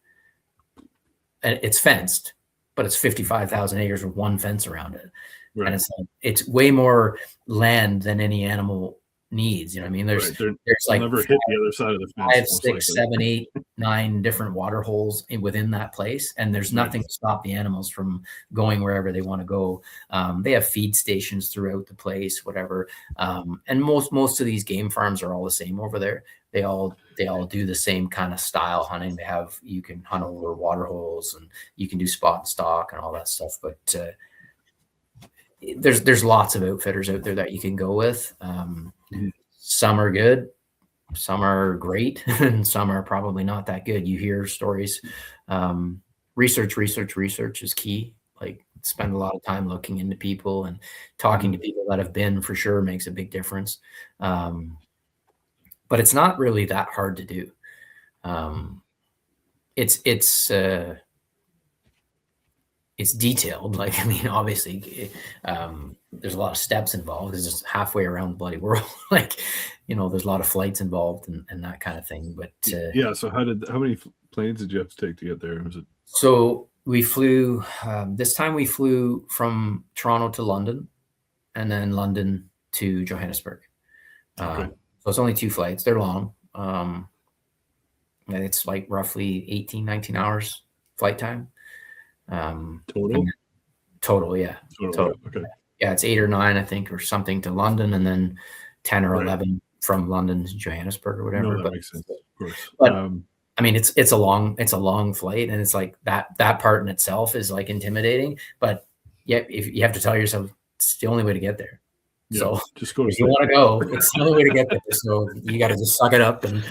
S2: and it's fenced, but it's 55,000 acres with one fence around it. Right. And it's way more land than any animal needs. You know what I mean? There's like
S1: never hit the other side of the fence.
S2: 5, 6, 7, 8, 9 different water holes within that place. And there's nothing to stop the animals from going wherever they want to go. They have feed stations throughout the place, whatever. And most of these game farms are all the same over there. They all do the same kind of style hunting. You can hunt over water holes, and you can do spot and stalk and all that stuff. But there's lots of outfitters out there that you can go with. Some are good, some are great, and some are probably not that good. You hear stories. Research is key. Like spend a lot of time looking into people and talking to people that have been, for sure makes a big difference. But it's not really that hard to do. It's detailed. Like, I mean, obviously, there's a lot of steps involved. It's just halfway around the bloody world. Like, there's a lot of flights involved and that kind of thing. But
S1: yeah. So how many planes did you have to take to get there? Was it?
S2: So we flew. This time we flew from Toronto to London, and then London to Johannesburg.
S1: Okay.
S2: So it's only 2 flights. They're long. It's like roughly 18, 19 hours flight time. Total, yeah. Total.
S1: Okay.
S2: Yeah, it's 8 or 9, I think, or something to London, and then 10 or 11 from London to Johannesburg or whatever.
S1: No, that makes sense, of course.
S2: But I mean, it's a long flight, and it's like that part in itself is like intimidating. But yeah, if you have to tell yourself it's the only way to get there.
S1: Yeah,
S2: so
S1: just go.
S2: If you want to go, it's the only way to get there. So you got to just suck it up and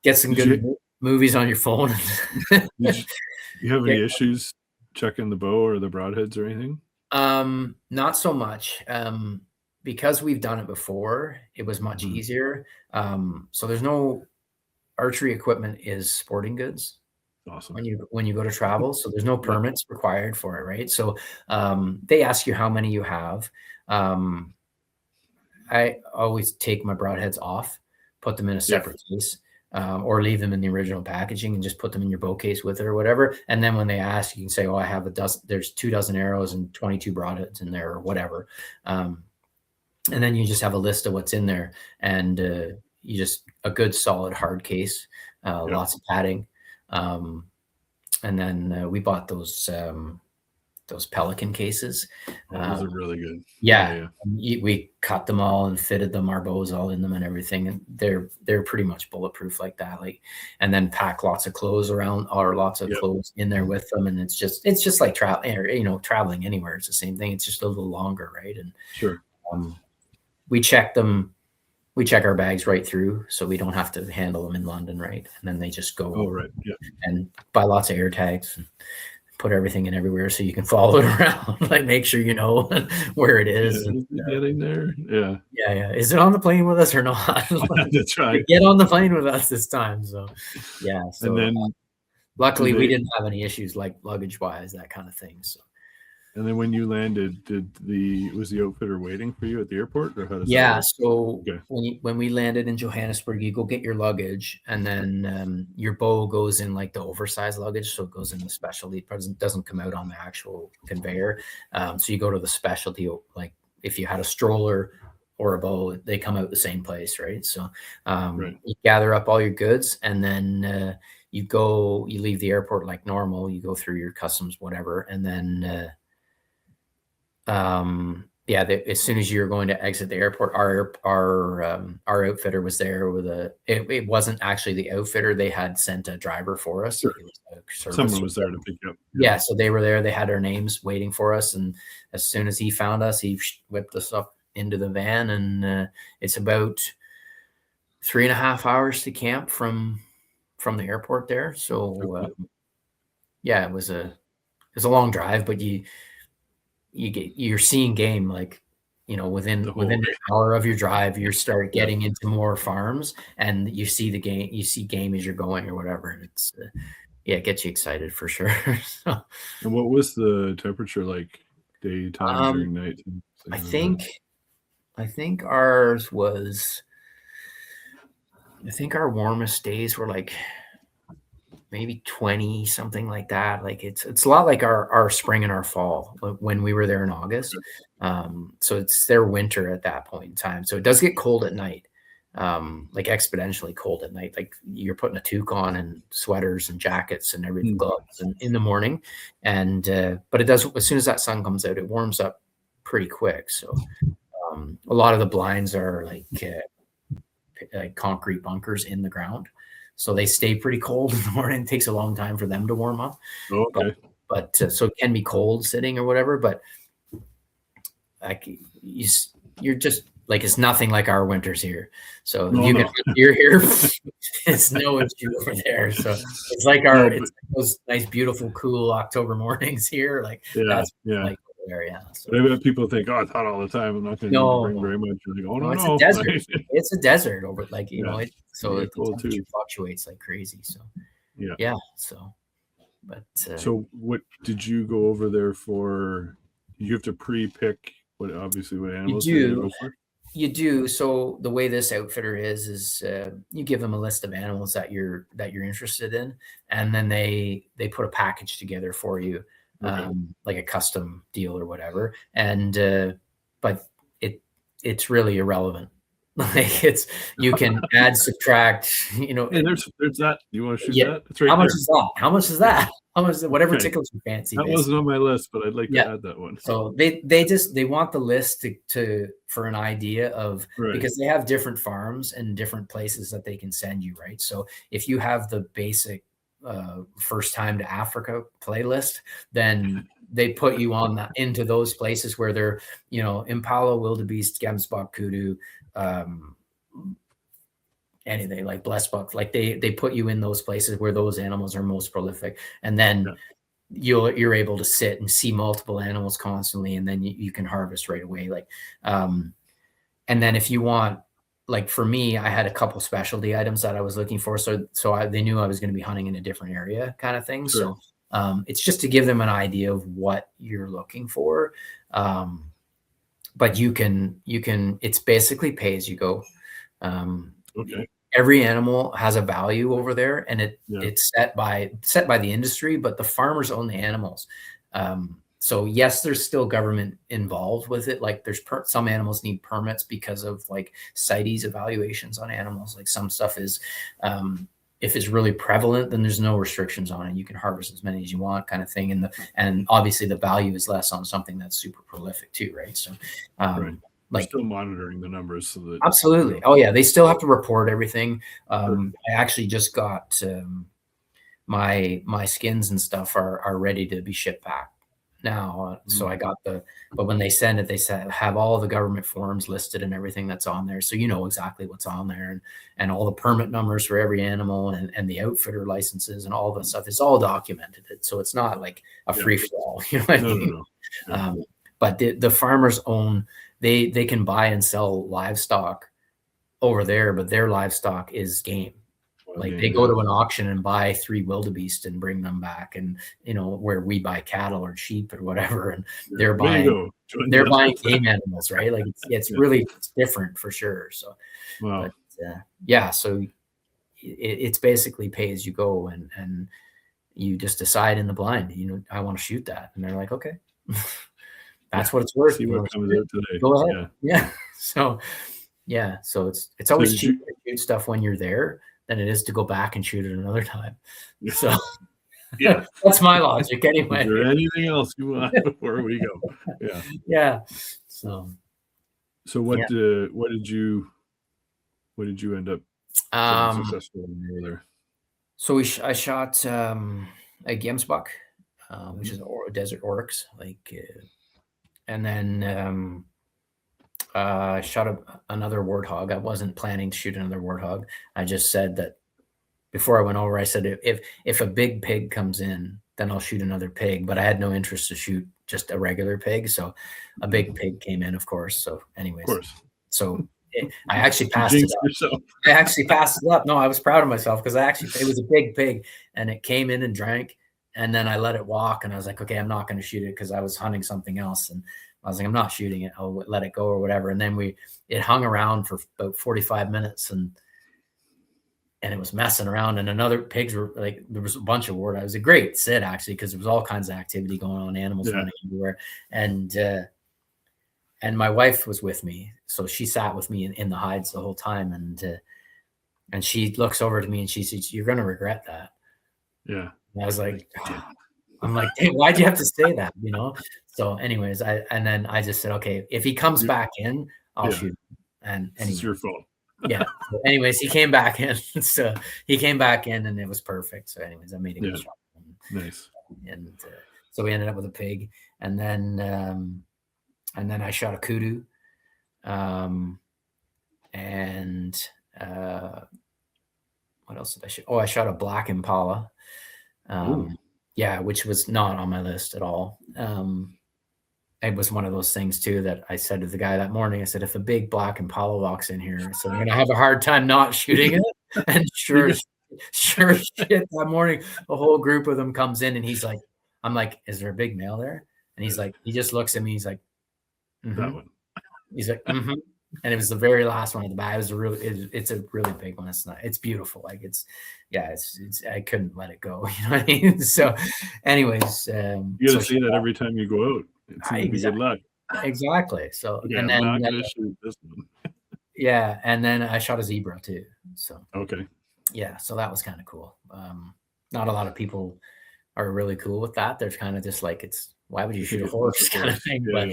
S2: get some good movies on your phone.
S1: You have any issues checking the bow or the broadheads or anything?
S2: Not so much. Because we've done it before, it was much easier. So there's no archery equipment is sporting goods.
S1: Awesome.
S2: When you go to travel, so there's no permits required for it, right? So they ask you how many you have. I always take my broadheads off, put them in a separate case, or leave them in the original packaging and just put them in your bow case with it or whatever. And then when they ask, you can say, "Oh, I have there's 2 dozen arrows and 22 broadheads in there," or whatever. And then you just have a list of what's in there, and you just a good solid hard case, lots of padding. And then we bought those Pelican cases.
S1: Those are really good.
S2: Yeah. We cut them all and fitted them, our bows all in them and everything. And they're pretty much bulletproof like that. Like, and then pack lots of clothes around or lots of clothes in there with them. And it's just like traveling anywhere. It's the same thing. It's just a little longer. Right. And
S1: sure.
S2: We check them. We check our bags right through, so we don't have to handle them in London, right? And then they just go and buy lots of air tags and put everything in everywhere so you can follow it around, like make sure you know where it is.
S1: Getting there,
S2: yeah. Is it on the plane with us or not?
S1: That's right.
S2: Get on the plane with us this time. So yeah. So
S1: and then,
S2: luckily, we didn't have any issues like luggage wise, that kind of thing. So.
S1: And then when you landed, was the outfitter waiting for you at the airport, or how does
S2: that work? So when we landed in Johannesburg, you go get your luggage, and then your bow goes in like the oversized luggage, so it goes in the specialty. It doesn't come out on the actual conveyor. So you go to the specialty, like if you had a stroller or a bow, they come out the same place, right? So you gather up all your goods, and then you leave the airport like normal. You go through your customs, whatever, and then. As soon as you're going to exit the airport, our outfitter was there with it wasn't actually the outfitter. They had sent a driver for us.
S1: Sure. Someone was there to pick you up.
S2: Yeah. So they were there. They had our names waiting for us. And as soon as he found us, he whipped us up into the van, and it's about 3.5 hours to camp from the airport there. So, it was a long drive, but you're seeing game, like, within an hour of your drive, you start getting into more farms, and you see game as you're going or whatever. And it's, it gets you excited for sure. So,
S1: and what was the temperature like daytime during night?
S2: I think ours was, our warmest days were like maybe 20, something like that. Like it's a lot like our spring and our fall when we were there in August. So it's their winter at that point in time. So it does get cold at night, like exponentially cold at night. Like you're putting a toque on and sweaters and jackets and everything, gloves in the morning. And but it does, as soon as that sun comes out, it warms up pretty quick. So a lot of the blinds are like concrete bunkers in the ground. So they stay pretty cold in the morning. It takes a long time for them to warm up.
S1: Okay.
S2: But so it can be cold sitting or whatever. But like you're just like it's nothing like our winters here. So
S1: No,
S2: you
S1: no.
S2: can you're here, it's no issue over there. So it's like
S1: No,
S2: it's like those nice, beautiful, cool October mornings here. Like that's like over there, yeah. So
S1: but I bet people think, oh, it's hot all the time. I'm not going to need to bring very much. You're like, oh no,
S2: it's
S1: no.
S2: a desert. It's a desert over, like so the temperature fluctuates like crazy. So yeah. So, but
S1: so what did you go over there for? You have to pre-pick what animals you go for.
S2: You do. So the way this outfitter is you give them a list of animals that you're interested in, and then they put a package together for you, like a custom deal or whatever. And but it's really irrelevant. Like you can add, subtract.
S1: Hey, there's that. You want to shoot that?
S2: It's right How much is that? How much is that? How much? Whatever tickles your fancy.
S1: That wasn't on my list, but I'd like to add that one.
S2: So they want the list for an idea of because they have different farms and different places that they can send you, right? So if you have the basic first time to Africa playlist, then they put you on into those places where they're impala, wildebeest, gemsbok, kudu, anything like blessed buck, like they put you in those places where those animals are most prolific, and then you're able to sit and see multiple animals constantly, and then you can harvest right away. Like and then if you want, like for me, I had a couple specialty items that I was looking for, so they knew I was going to be hunting in a different area kind of thing. So it's just to give them an idea of what you're looking for. But you can it's basically pay as you go. Every animal has a value over there, and it's set by the industry, but the farmers own the animals. So yes, there's still government involved with it. Like there's some animals need permits because of like CITES evaluations on animals. Like some stuff is, if it's really prevalent, then there's no restrictions on it. You can harvest as many as you want, kind of thing. And obviously the value is less on something that's super prolific too, right? So,
S1: like still monitoring the numbers so that
S2: absolutely. Oh yeah, they still have to report everything. I actually just got my skins and stuff are ready to be shipped back now. So I got but when they send it, they said have all the government forms listed and everything that's on there, so you know exactly what's on there, and all the permit numbers for every animal and the outfitter licenses and all that stuff is all documented. So it's not like a free for all, you know what I mean? But the farmers own. They can buy and sell livestock over there, but their livestock is game. Like they go to an auction and buy 3 wildebeest and bring them back, and where we buy cattle or sheep or whatever, and they're buying game animals, right? Like it's really different for sure. So, but, so it's basically pay as you go, and you just decide in the blind. I want to shoot that, and they're like, okay. That's what it's worth.
S1: See what comes out today.
S2: Go ahead. Yeah. So it's always cheaper to shoot stuff when you're there than it is to go back and shoot it another time. So that's my logic anyway.
S1: Is there anything else you want before we go?
S2: Yeah. So
S1: what did you end up successful when you were there?
S2: So I shot a gemsbok, which is a desert oryx, like. And then I shot another warthog. I wasn't planning to shoot another warthog. I just said that before I went over, I said, if a big pig comes in, then I'll shoot another pig. But I had no interest to shoot just a regular pig. So a big pig came in, of course. So anyways, so I actually passed it up. I actually passed it up. No, I was proud of myself because it was a big pig, and it came in and drank. And then I let it walk, and I was like, okay, I'm not going to shoot it because I was hunting something else. And I was like, I'm not shooting it. I'll let it go or whatever. And then it hung around for about 45 minutes and it was messing around. And another pigs were like, there was a bunch of ward. It was a great sit actually, because there was all kinds of activity going on, animals running everywhere. And my wife was with me. So she sat with me in the hides the whole time. And she looks over to me and she says, you're going to regret that.
S1: Yeah.
S2: And I was like, I'm like, hey, why'd you have to say that? So anyways, and then I just said, okay, if he comes back in, I'll shoot him. And
S1: it's your fault.
S2: So anyways, he came back in. So he came back in and it was perfect. So anyways, I made a good shot.
S1: Nice.
S2: And so we ended up with a pig, and then I shot a kudu. And what else did I shoot? Oh, I shot a black impala. Yeah, which was not on my list at all. It was one of those things too that I said to the guy that morning. I said, if a big black impala walks in here, so I'm gonna have a hard time not shooting it. And sure shit, that morning, a whole group of them comes in, and he's like, I'm like, is there a big male there? And he's like, he just looks at me, he's like,
S1: that one.
S2: He's like, and it was the very last one at the back. It was it's a really big one. It's beautiful. Like it's I couldn't let it go. You know what I mean? So anyways,
S1: you gotta see that every time you go out. It's gonna be good luck.
S2: Exactly. So
S1: okay,
S2: and then
S1: I'm not gonna shoot this one.
S2: Yeah, and then I shot a zebra too. So
S1: okay.
S2: Yeah, so that was kind of cool. Not a lot of people are really cool with that. They're kind of just like, why would you shoot a horse kind of thing? But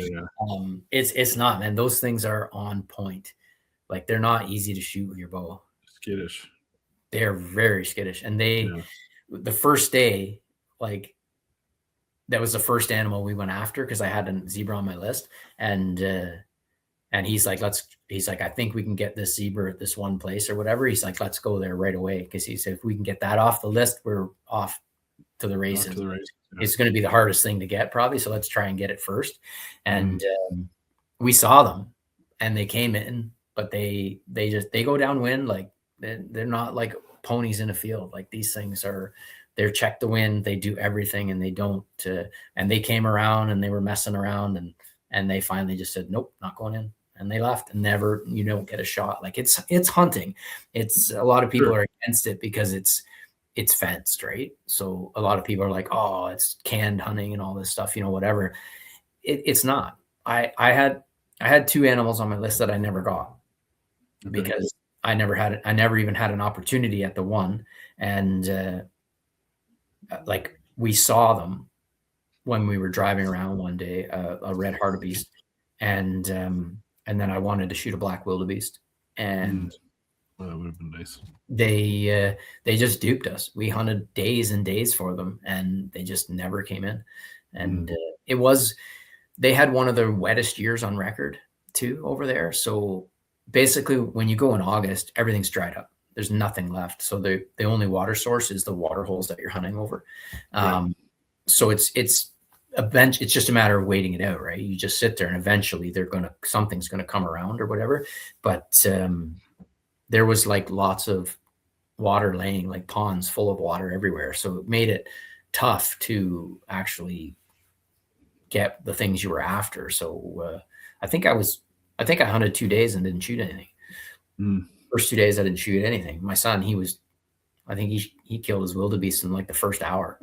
S2: it's not, man. Those things are on point. Like, they're not easy to shoot with your bow.
S1: Skittish.
S2: They're very skittish. And the first day, like, that was the first animal we went after because I had a zebra on my list. And he's like, I think we can get this zebra at this one place or whatever. He's like, let's go there right away. Because he said, if we can get that off the list, we're off to the races. It's going to be the hardest thing to get probably. So let's try and get it first. And we saw them and they came in, but they go downwind. Like they're not like ponies in a field. Like these things they're check the wind. They do everything and they don't, and they came around and they were messing around and they finally just said, nope, not going in. And they left and never, you don't get a shot. Like it's hunting. It's a lot of people are against it because it's fenced, right? So a lot of people are like, oh, it's canned hunting and all this stuff, whatever. It's not. I had two animals on my list that I never got because I never even had an opportunity at the one. And like we saw them when we were driving around one day, a red hartebeest, and then I wanted to shoot a black wildebeest, and
S1: well, that would have been nice.
S2: They just duped us. We hunted days and days for them, and they just never came in. And they had one of the wettest years on record too over there. So basically, when you go in August, everything's dried up. There's nothing left. So the only water source is the water holes that you're hunting over. So it's just a matter of waiting it out, right? You just sit there and eventually something's gonna come around or whatever. But there was like lots of water laying, like ponds full of water everywhere. So it made it tough to actually get the things you were after. So I think I hunted 2 days and didn't shoot anything. First 2 days I didn't shoot anything. My son, I think he killed his wildebeest in like the first hour.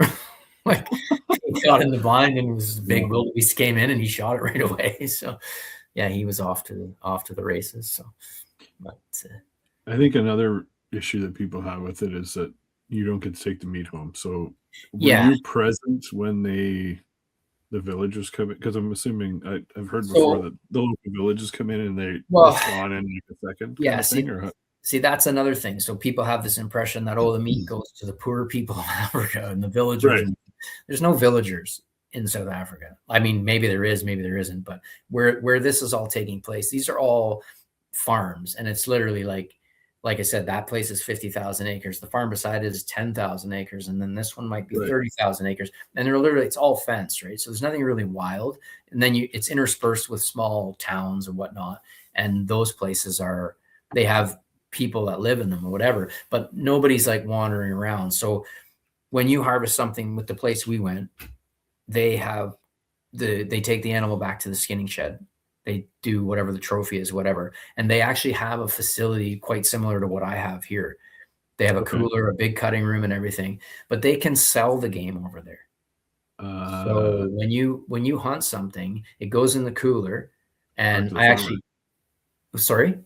S2: Like he got in the blind and this big wildebeest came in and he shot it right away. So yeah, he was off to the races. So, but
S1: I think another issue that people have with it is that you don't get to take the meat home. So were you present when the villagers come in? Because I'm assuming I've heard before that the local villagers come in and they're gone in like a second.
S2: Yeah, see, that's another thing. So people have this impression that the meat goes to the poor people of Africa and the villagers. Right. There's no villagers in South Africa. I mean, maybe there is, maybe there isn't. But where this is all taking place, these are all farms, and it's literally like I said, that place is 50,000 acres. The farm beside it is 10,000 acres. And then this one might be 30,000 acres. And it's all fenced, right? So there's nothing really wild. And then it's interspersed with small towns and whatnot. And those places they have people that live in them or whatever, but nobody's like wandering around. So when you harvest something with the place we went, they take the animal back to the skinning shed. They do whatever the trophy is, whatever. And they actually have a facility quite similar to what I have here. They have a cooler, a big cutting room and everything, but they can sell the game over there. So when you hunt something, it goes in the cooler and sorry?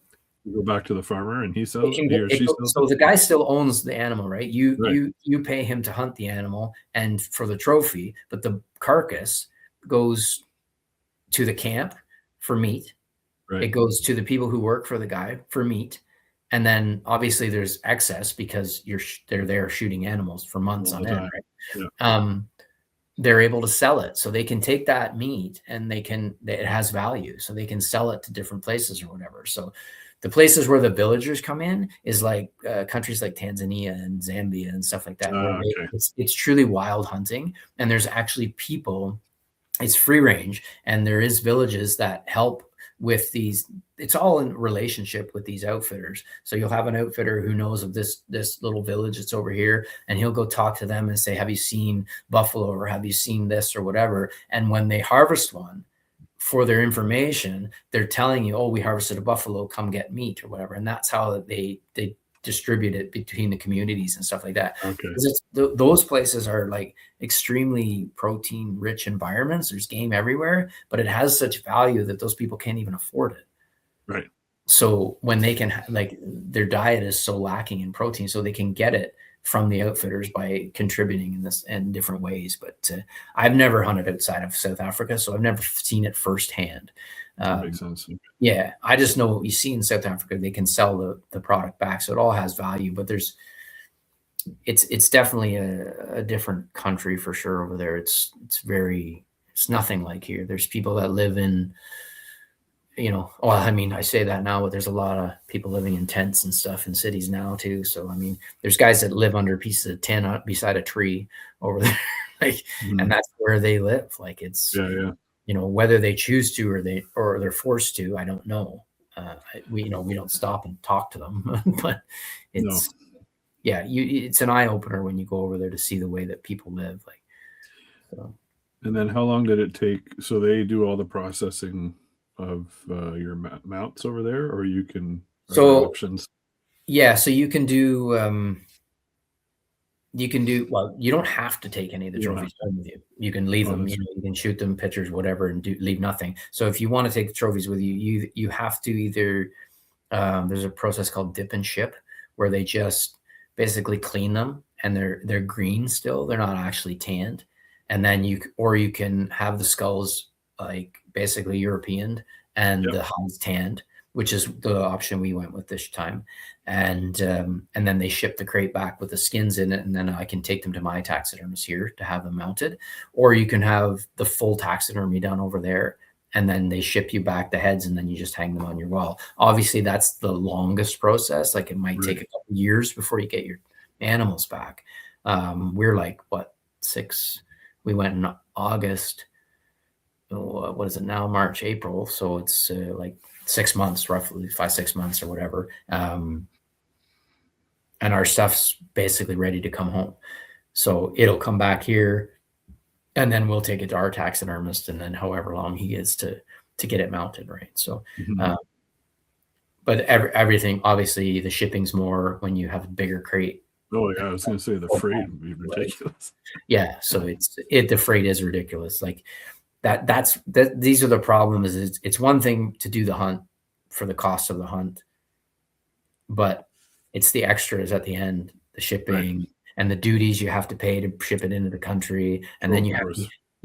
S1: You go back to the farmer and he sells
S2: so the guy still owns the animal, right? You pay him to hunt the animal and for the trophy, but the carcass goes to the camp for meat. Right. It goes to the people who work for the guy for meat. And then obviously there's excess because they're there shooting animals for months on end, right? Yeah. they're able to sell it. So they can take that meat and it has value. So they can sell it to different places or whatever. So the places where the villagers come in is like countries like Tanzania and Zambia and stuff like that, where it's truly wild hunting. And there's actually people, it's free range, and there is villages that help with these. It's all in relationship with these outfitters. So you'll have an outfitter who knows of this little village that's over here, and he'll go talk to them and say, have you seen buffalo, or have you seen this or whatever? And when they harvest one, for their information, they're telling you, oh, we harvested a buffalo, come get meat or whatever. And that's how they distribute it between the communities and stuff like that.
S1: Okay.
S2: Those places are like extremely protein rich environments. There's game everywhere, but it has such value that those people can't even afford it.
S1: Right.
S2: So when they can, like, their diet is so lacking in protein, so they can get it from the outfitters by contributing in different ways. But I've never hunted outside of South Africa, so I've never seen it firsthand.
S1: That makes sense.
S2: Yeah, I just know what you see in South Africa. They can sell the product back, so it all has value. But it's definitely a different country for sure over there. It's nothing like here. There's people that live in, well, I mean, I say that now, but there's a lot of people living in tents and stuff in cities now too. So, I mean, there's guys that live under pieces of tin beside a tree over there, and that's where they live. Like, it's, whether they choose to or they're forced to, I don't know. We don't stop and talk to them, but it's, it's an eye opener when you go over there to see the way that people live. Like, so.
S1: And then how long did it take? So they do all the processing of your mounts over there, or you can options?
S2: Yeah, so you can do well, you don't have to take any of the trophies home with you. You can leave them, you can shoot them, pictures, whatever, and leave nothing. So if you want to take the trophies with you, you have to either there's a process called dip and ship, where they just basically clean them and they're green still, they're not actually tanned. And then you can have the skulls like basically European and the hides tanned, which is the option we went with this time. And then they ship the crate back with the skins in it, and then I can take them to my taxidermist here to have them mounted. Or you can have the full taxidermy done over there, and then they ship you back the heads, and then you just hang them on your wall. Obviously, that's the longest process. Like, it might take a couple years before you get your animals back. We're like, we went in August. What is it now? March, April. So it's like 6 months, roughly 5-6 months or whatever. And our stuff's basically ready to come home. So it'll come back here, and then we'll take it to our taxidermist, and then however long he is to get it mounted. Right. So, but everything, obviously the shipping's more when you have a bigger crate.
S1: Oh yeah. I was going to say the freight would be ridiculous.
S2: Yeah. So the freight is ridiculous. Like, these are the problems. It's one thing to do the hunt for the cost of the hunt, but it's the extras at the end, the shipping and the duties you have to pay to ship it into the country. And then you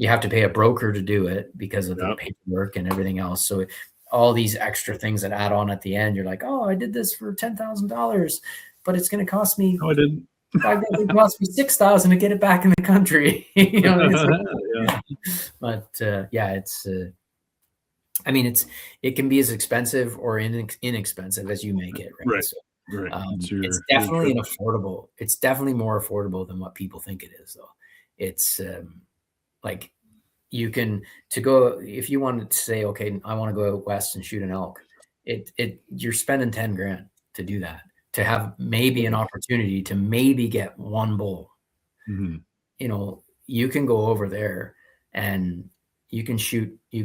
S2: have to pay a broker to do it because of the paperwork and everything else. So all these extra things that add on at the end, you're like, oh, I did this for $10,000, but it's going to cost me.
S1: No, I didn't.
S2: It cost me $6,000 to get it back in the country. But it's. I mean, it can be as expensive or inexpensive as you make it. Right. So, it's definitely affordable. It's definitely more affordable than what people think it is, though. It's like, you can go, if you wanted to say, okay, I want to go out west and shoot an elk. You're spending $10,000 to do that, to have maybe an opportunity to maybe get one bull. You can go over there and you can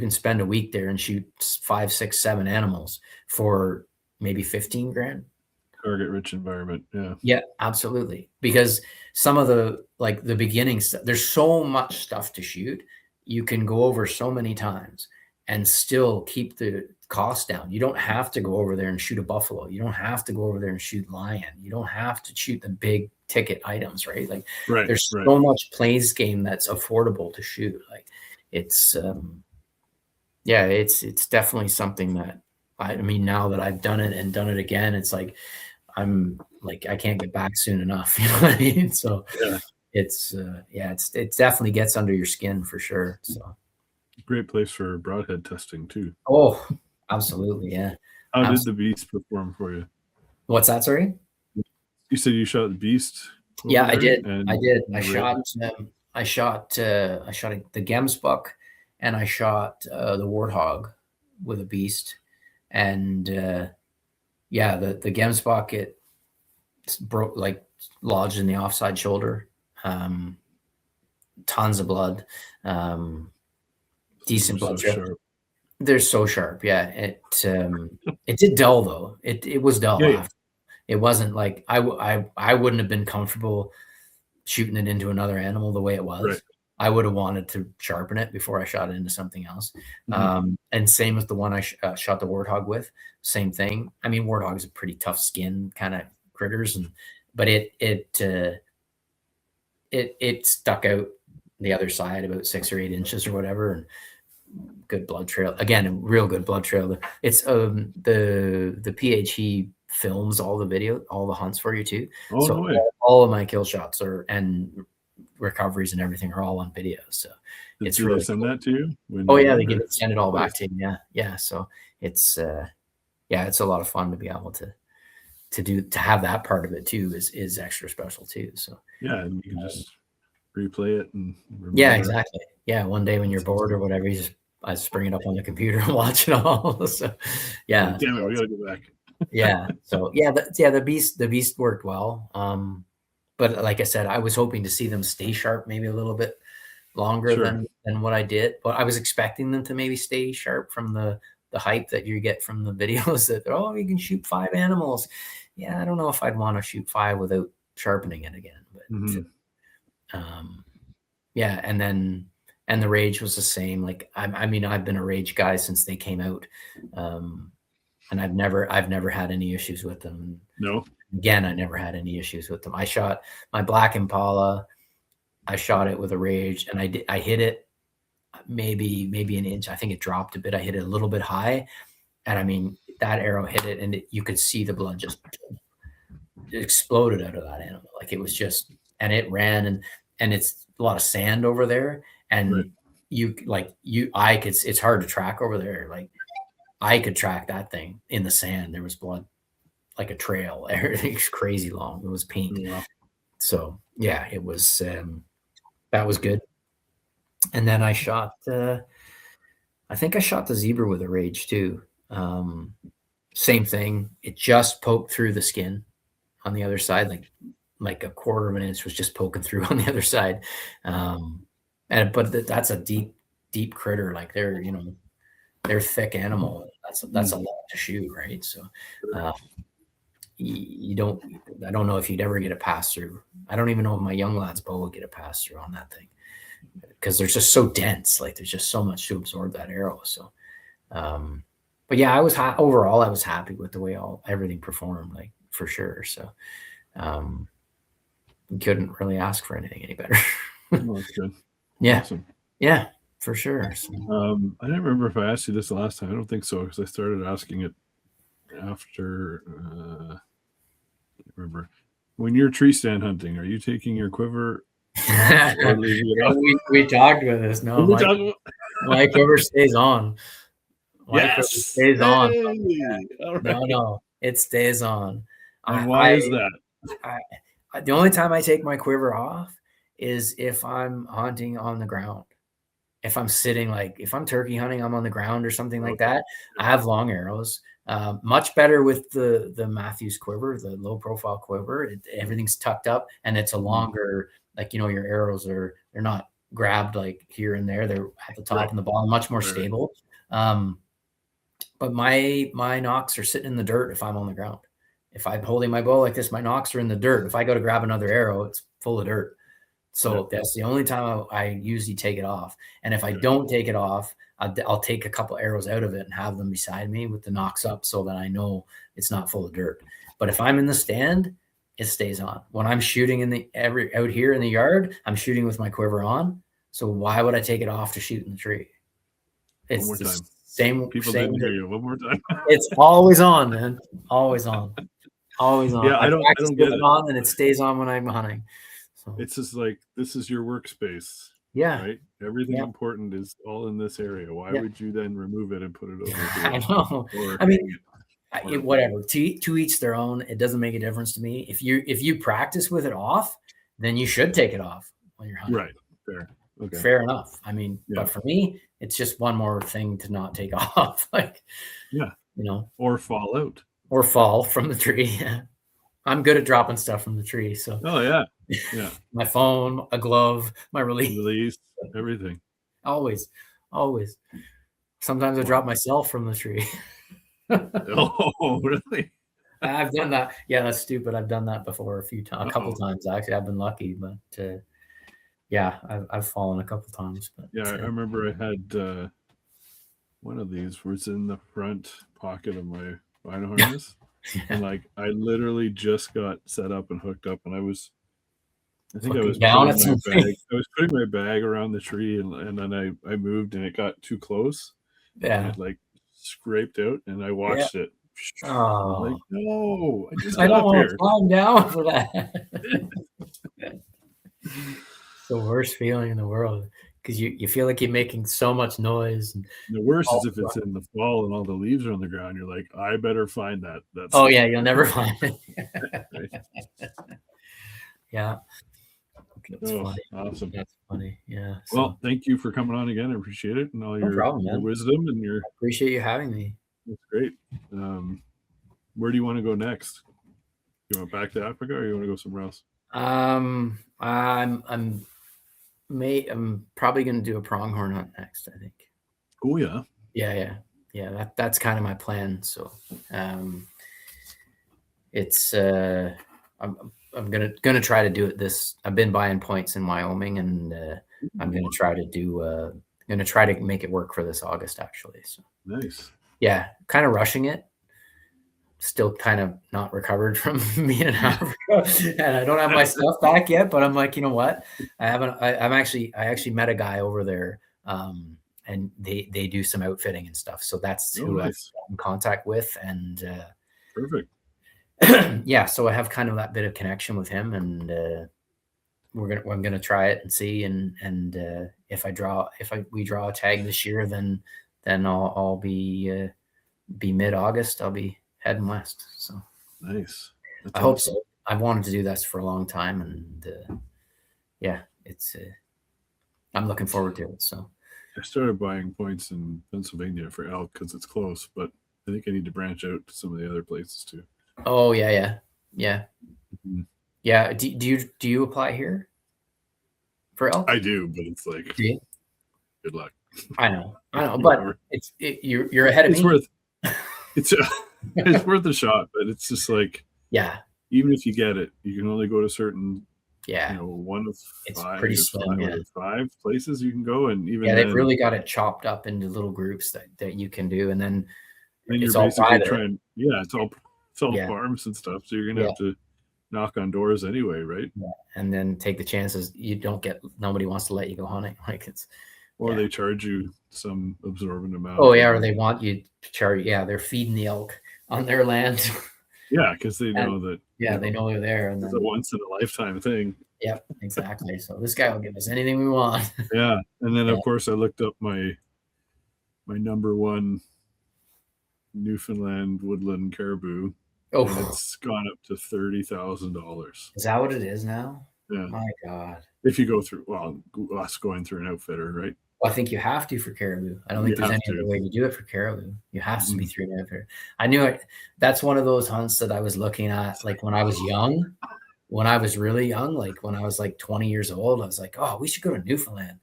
S2: spend a week there and shoot 5, 6, 7 animals for maybe $15,000.
S1: Target rich environment.
S2: Yeah, absolutely. Because some of the beginning stuff, there's so much stuff to shoot. You can go over so many times and still keep the cost down. You don't have to go over there and shoot a buffalo. You don't have to go over there and shoot lion. You don't have to shoot the big ticket items, right? Like, there's so much plays game that's affordable to shoot. Like, it's it's definitely something that I mean, now that I've done it and done it again, it's like, I'm like, I can't get back soon enough. You know what I mean? So it's it definitely gets under your skin for sure. So
S1: great place for broadhead testing too.
S2: oh, absolutely, yeah.
S1: How did the beast perform for you?
S2: What's that? Sorry.
S1: You said you shot the beast.
S2: Yeah, I did. I shot the Gems buck, and I shot the warthog with a beast, and yeah, the Gems buck, it broke, like lodged in the offside shoulder, tons of blood, decent blood. So they're so sharp. Yeah, it did dull though. It was dull.
S1: Yeah.
S2: It wasn't like I wouldn't have been comfortable shooting it into another animal the way it was.
S1: Right.
S2: I would have wanted to sharpen it before I shot it into something else. And same with the one I shot the warthog with. Same thing. I mean, warthogs are pretty tough skin kind of critters, but it stuck out the other side about 6 or 8 inches or whatever, and good blood trail. Again, a real good blood trail. It's the PHE films all the video, all the hunts for you too.
S1: Oh,
S2: so
S1: no
S2: all of my kill shots and recoveries and everything are all on video. So it's really
S1: send that to you.
S2: They send it all back to you. Yeah. So it's it's a lot of fun to be able to have that part of it too is extra special too. So
S1: yeah, and you can just replay it and remember.
S2: Yeah, exactly. Yeah, one day when you're bored or whatever, I just bring it up on the computer and watch it all. So yeah.
S1: Damn it, we gotta go back.
S2: Yeah. So the beast worked well. But like I said, I was hoping to see them stay sharp maybe a little bit longer than what I did. But I was expecting them to maybe stay sharp from the hype that you get from the videos that you can shoot 5 animals. Yeah, I don't know if I'd want to shoot 5 without sharpening it again. But yeah, and the rage was the same. Like I mean, I've been a rage guy since they came out. And I've never had any issues with them.
S1: No.
S2: Again, I never had any issues with them. I shot my black Impala. I shot it with a rage, and I hit it maybe an inch. I think it dropped a bit. I hit it a little bit high, and I mean that arrow hit it, and you could see the blood just exploded out of that animal. Like it was just, and it ran, and it's a lot of sand over there, and it's hard to track over there. Like I could track that thing in the sand. There was blood, like a trail. Everything's crazy long. It was pink. Yeah. So yeah, it was. That was good. And then I shot. I think I shot the zebra with a rage too. Same thing. It just poked through the skin on the other side, like a quarter of an inch was just poking through on the other side. But that's a deep critter. Like they're thick animal. That's a lot to shoot, right? So I don't know if you'd ever get a pass through. I don't even know if my young lad's bow would get a pass through on that thing because they're just so dense. Like there's just so much to absorb that arrow. So, but yeah, overall I was happy with the way everything performed, like for sure. So, couldn't really ask for anything any better.
S1: Oh, that's good.
S2: Yeah.
S1: Awesome.
S2: Yeah. For sure.
S1: I don't remember if I asked you this the last time. I don't think so because I started asking it after. I can't remember. When you're tree stand hunting, are you taking your quiver?
S2: we talked with this. No, my quiver stays on. Quiver stays on. Right. No, it stays on.
S1: And why is that?
S2: The only time I take my quiver off is if I'm hunting on the ground. If I'm sitting, like if I'm turkey hunting, I'm on the ground or something like that. I have long arrows. Much better with the Matthews quiver, the low profile quiver. Everything's tucked up and it's a longer, like, your arrows they're not grabbed like here and there. They're at the top and the bottom, much more stable. But my nocks are sitting in the dirt if I'm on the ground. If I'm holding my bow like this, my nocks are in the dirt. If I go to grab another arrow, it's full of dirt. So that's the only time I usually take it off. And if I don't take it off, I'll take a couple arrows out of it and have them beside me with the nocks up so that I know it's not full of dirt. But if I'm in the stand, it stays on. When I'm shooting out here in the yard, I'm shooting with my quiver on. So why would I take it off to shoot in the tree? It's
S1: one more time.
S2: Same.
S1: People didn't hear you. One more time.
S2: It's always on, man. Always on. Always on.
S1: Yeah, I don't get it.
S2: On and it stays on when I'm hunting. So
S1: It's just like, this is your workspace,
S2: yeah,
S1: right? Everything
S2: yeah,
S1: important is all in this area. Why
S2: yeah.
S1: would you then remove it and put it over
S2: I
S1: here?
S2: know.
S1: Or
S2: I mean,
S1: hang it? Or,
S2: whatever. To each their own. It doesn't make a difference to me. If you practice with it off, then you should take it off when you're hunting.
S1: right. Fair. Okay.
S2: Fair enough. I mean,
S1: Yeah.
S2: but for me, it's just one more thing to not take off. Like,
S1: Yeah. Or fall out.
S2: or fall from the tree. I'm good at dropping stuff from the tree. So
S1: Oh yeah. Yeah.
S2: my phone, a glove, my release.
S1: Release, everything.
S2: Always. Sometimes I drop myself from the tree.
S1: Oh, really?
S2: I've done that. Yeah, that's stupid. I've done that before a couple times. Actually, I've been lucky, but yeah, I've fallen a couple times. But
S1: yeah, I remember I had one of these was in the front pocket of my vinyl harness. And like, I literally just got set up and hooked up, and I was putting my bag around the tree, and then I moved, and it got too close.
S2: Yeah,
S1: and it like scraped out, and I watched it.
S2: Oh,
S1: like, no,
S2: I don't want to climb down for that. It's the worst feeling in the world, because you feel like you're making so much noise. And
S1: the worst is if it's in the fall and all the leaves are on the ground. You're like, I better find that.
S2: Oh yeah, you'll never find it. Yeah. That's funny.
S1: Awesome.
S2: That's funny. Yeah.
S1: Well, thank you for coming on again. I appreciate it, and all your wisdom and your.
S2: I appreciate you having me.
S1: That's great. Where do you want to go next? You want back to Africa, or you want to go somewhere else?
S2: I'm probably going to do a pronghorn hunt next, I think.
S1: Oh yeah.
S2: Yeah. That's kind of my plan. So, it's I'm gonna try to do it I've been buying points in Wyoming, and I'm gonna try to make it work for this August, actually. So
S1: nice.
S2: Yeah, kind of rushing it. Still kind of not recovered from being in Africa, and I don't have my stuff back yet. But I'm like, you know what? I actually met a guy over there, and they do some outfitting and stuff. So that's who I'm in contact with, and
S1: perfect.
S2: Yeah, so I have kind of that bit of connection with him, and I'm gonna try it and see, and if we draw a tag this year, then I'll be mid-August. I'll be heading west. So
S1: nice.
S2: I hope so. I've wanted to do this for a long time, and yeah, it's I'm looking forward to it. So
S1: I started buying points in Pennsylvania for elk because it's close, but I think I need to branch out to some of the other places too.
S2: Oh yeah.
S1: Mm-hmm.
S2: Yeah. Do you apply here for elk?
S1: I do, but it's like, good luck.
S2: I know, but you're ahead of me.
S1: It's worth a shot, but it's just like,
S2: yeah,
S1: even if you get it, you can only go to certain, one of
S2: it's
S1: five,
S2: pretty slim,
S1: five places you can go, and even
S2: they've really got it chopped up into little groups that you can do, and then
S1: it's all private. It's all farms and stuff, so you're gonna have to knock on doors anyway, right?
S2: Yeah, and then take the chances. Nobody wants to let you go hunting, like
S1: they charge you some absorbent amount.
S2: Oh yeah, or they want you to charge. Yeah, they're feeding the elk on their land.
S1: Yeah, because they know that.
S2: Yeah, they know they're there, and
S1: it's a once in a lifetime thing.
S2: Yep, exactly. So this guy will give us anything we want.
S1: Yeah, and then of course I looked up my number one Newfoundland woodland caribou. Oh, and it's gone up to $30,000.
S2: Is that what it is now?
S1: Yeah.
S2: My God.
S1: If you go through, us going through an outfitter, right?
S2: Well, I think you have to for caribou. I don't think there's any other way to do it for caribou. You have to be through an outfitter. I knew it. That's one of those hunts that I was looking at, like when I was young, when I was really young, like when I was like 20 years old, I was like, oh, we should go to Newfoundland.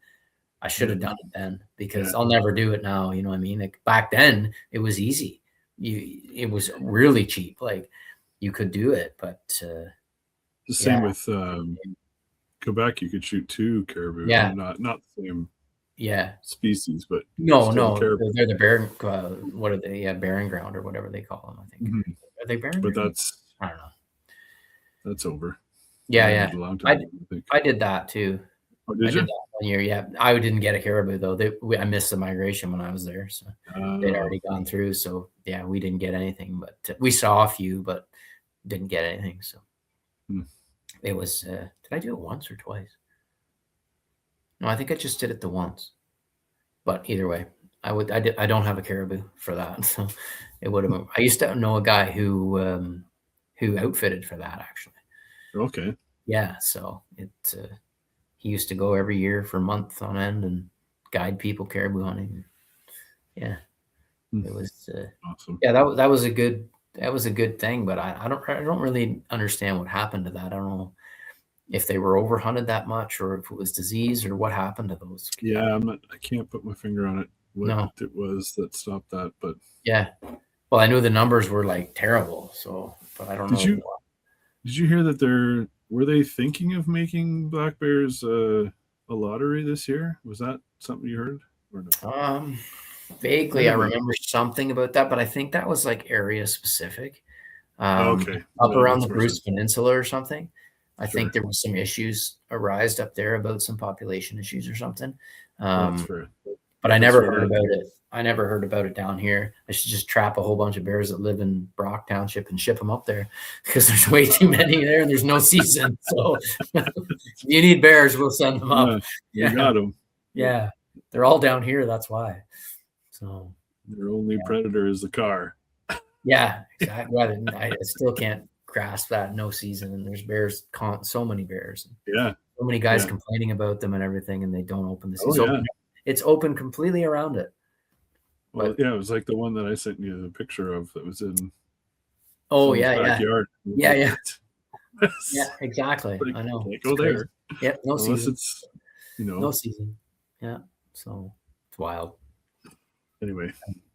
S2: I should have done it then, because I'll never do it now. You know what I mean? Like back then it was easy. It was really cheap. Like you could do it, but
S1: the same with Quebec. You could shoot 2 caribou.
S2: Yeah,
S1: not the same.
S2: Yeah,
S1: species, but
S2: no, they're the bear. What are they? Yeah, bearing ground or whatever they call them. I think are they bearing?
S1: But
S2: ground? I don't know.
S1: That's over.
S2: Yeah. I did that too.
S1: Oh, did you?
S2: Did that 1 year. Yeah, I didn't get a caribou though. I missed the migration when I was there, so they'd already gone through. So yeah, we didn't get anything, but we saw a few, but didn't get anything. So It was, did I do it once or twice? No, I think I just did it the once. But either way, I don't have a Caribou for that. So it would have been, I used to know a guy who outfitted for that actually.
S1: Okay.
S2: Yeah. So he used to go every year for months on end and guide people caribou hunting. Yeah. It was
S1: awesome.
S2: Yeah, that was a good thing, but I don't really understand what happened to that. I don't know if they were overhunted that much or if it was disease or what happened to those.
S1: Yeah, I can't put my finger on it what it was that stopped that, but
S2: yeah. Well, I knew the numbers were like terrible, so but I don't know.
S1: Did you hear that were they thinking of making black bears a lottery this year? Was that something you heard or no?
S2: Vaguely, I remember something about that, but I think that was like area specific.
S1: Okay.
S2: Up around the Bruce Peninsula or something. I
S1: Sure.
S2: think there was some issues arised up there about some population issues or something.
S1: That's fair.
S2: But I never heard about it. I never heard about it down here. I should just trap a whole bunch of bears that live in Brock Township and ship them up there because there's way too many there and there's no season. So if you need bears, we'll send them up.
S1: Yeah, you got them.
S2: Yeah, they're all down here. That's why. So
S1: their only predator is the car.
S2: Yeah, exactly. I still can't grasp that. No season, and there's bears, so many bears.
S1: Yeah,
S2: so many guys complaining about them and everything, and they don't open the season. It's open completely around it.
S1: Well, it was like the one that I sent you the picture of that was in.
S2: Backyard. Yeah, exactly.
S1: Like,
S2: I know.
S1: Go there.
S2: Yeah, no
S1: Unless
S2: season.
S1: It's
S2: no season. Yeah, so it's wild.
S1: Anyway,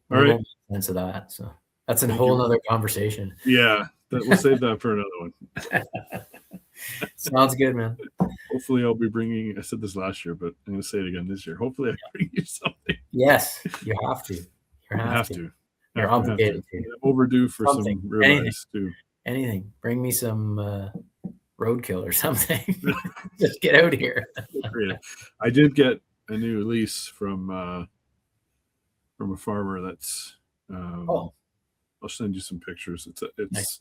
S1: all right.
S2: Sense of that. So that's a whole other conversation.
S1: Yeah, we'll save that for another one.
S2: Sounds good, man.
S1: Hopefully, I'll be bringing. I said this last year, but I'm going to say it again this year. Hopefully, I bring you something.
S2: Yes, you have to.
S1: You have to.
S2: You're obligated to.
S1: Overdue for some ribeyes too.
S2: Anything. Bring me some roadkill or something. Just get out of here.
S1: I did get a new lease from a farmer that's. I'll send you some pictures.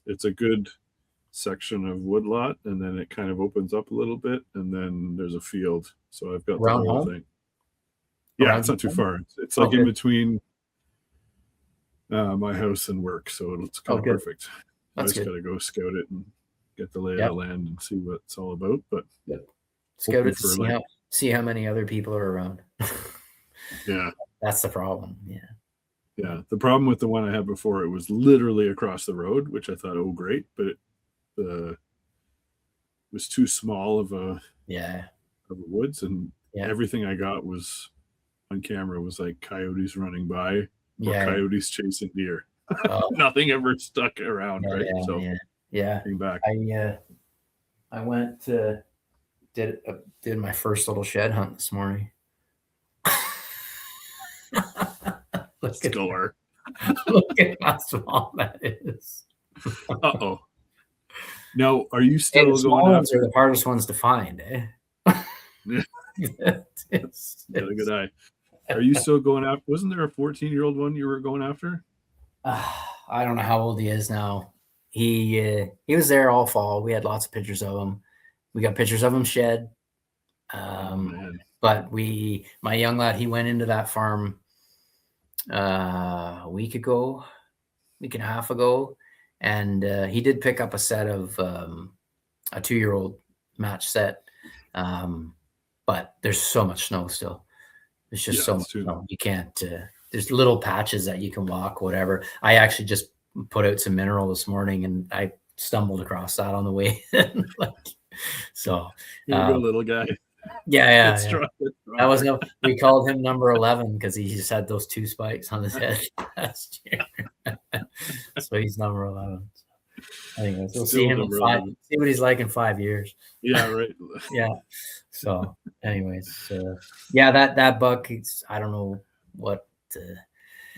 S1: It's a good section of woodlot, and then it kind of opens up a little bit, and then there's a field. So I've got the whole thing. Yeah, it's not too far. It's like in between my house and work, so it's kind of perfect. I just got to go scout it and get the lay of the land and see what it's all about. But
S2: scout it to see how many other people are around.
S1: Yeah,
S2: that's the problem.
S1: Yeah. The problem with the one I had before, it was literally across the road, which I thought, oh, great, but it was too small of a woods, and everything I got was on camera was like coyotes running by or coyotes chasing deer. Nothing ever stuck around, right? Came back.
S2: I went did my first little shed hunt this morning. Look at how small that is.
S1: Uh-oh. Now, are you still
S2: going
S1: small
S2: ones are the hardest ones to find, eh?
S1: It's got a good eye. Are you still going after? Wasn't there a 14-year-old one you were going after?
S2: I don't know how old he is now. He was there all fall. We had lots of pictures of him. We got pictures of him shed. But my young lad, he went into that farm a week and a half ago, and he did pick up a set of a 2-year-old match set. But there's so much snow still. There's just so much snow. You can't. There's little patches that you can walk, whatever. I actually just put out some mineral this morning, and I stumbled across that on the way. So,
S1: you're a little guy.
S2: Yeah. That was we called him number 11 because he just had those 2 spikes on his head last year. So he's number 11. Anyways, we'll see him in 5. See what he's like in 5 years.
S1: Yeah, right.
S2: Yeah. So, anyways, that buck. I don't know what.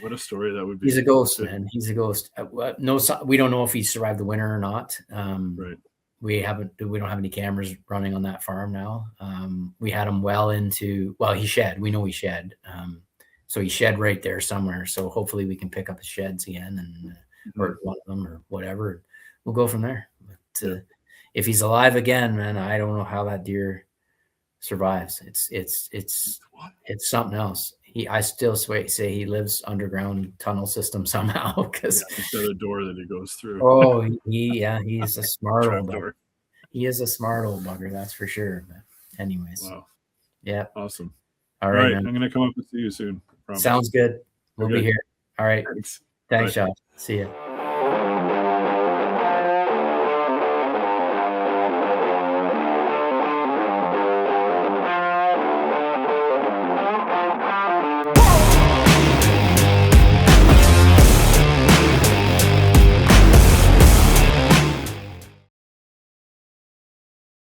S1: What a story that would be.
S2: He's a ghost, man. He's a ghost. No, we don't know if he survived the winter or not.
S1: Right.
S2: We don't have any cameras running on that farm now. We had him he shed. We know he shed. So he shed right there somewhere. So hopefully we can pick up his sheds again or one of them or whatever. We'll go from there. But if he's alive again, man, I don't know how that deer survives. It's something else. I still say he lives underground tunnel system somehow because
S1: he's got a door that he goes through.
S2: Oh, he's a smart old
S1: door.
S2: He is a smart old bugger, that's for sure. But anyways,
S1: wow,
S2: yeah,
S1: awesome.
S2: All right,
S1: I'm gonna come up and see you soon. Promise.
S2: Sounds good. We'll be here. All right,
S1: Thanks,
S2: Josh. See ya.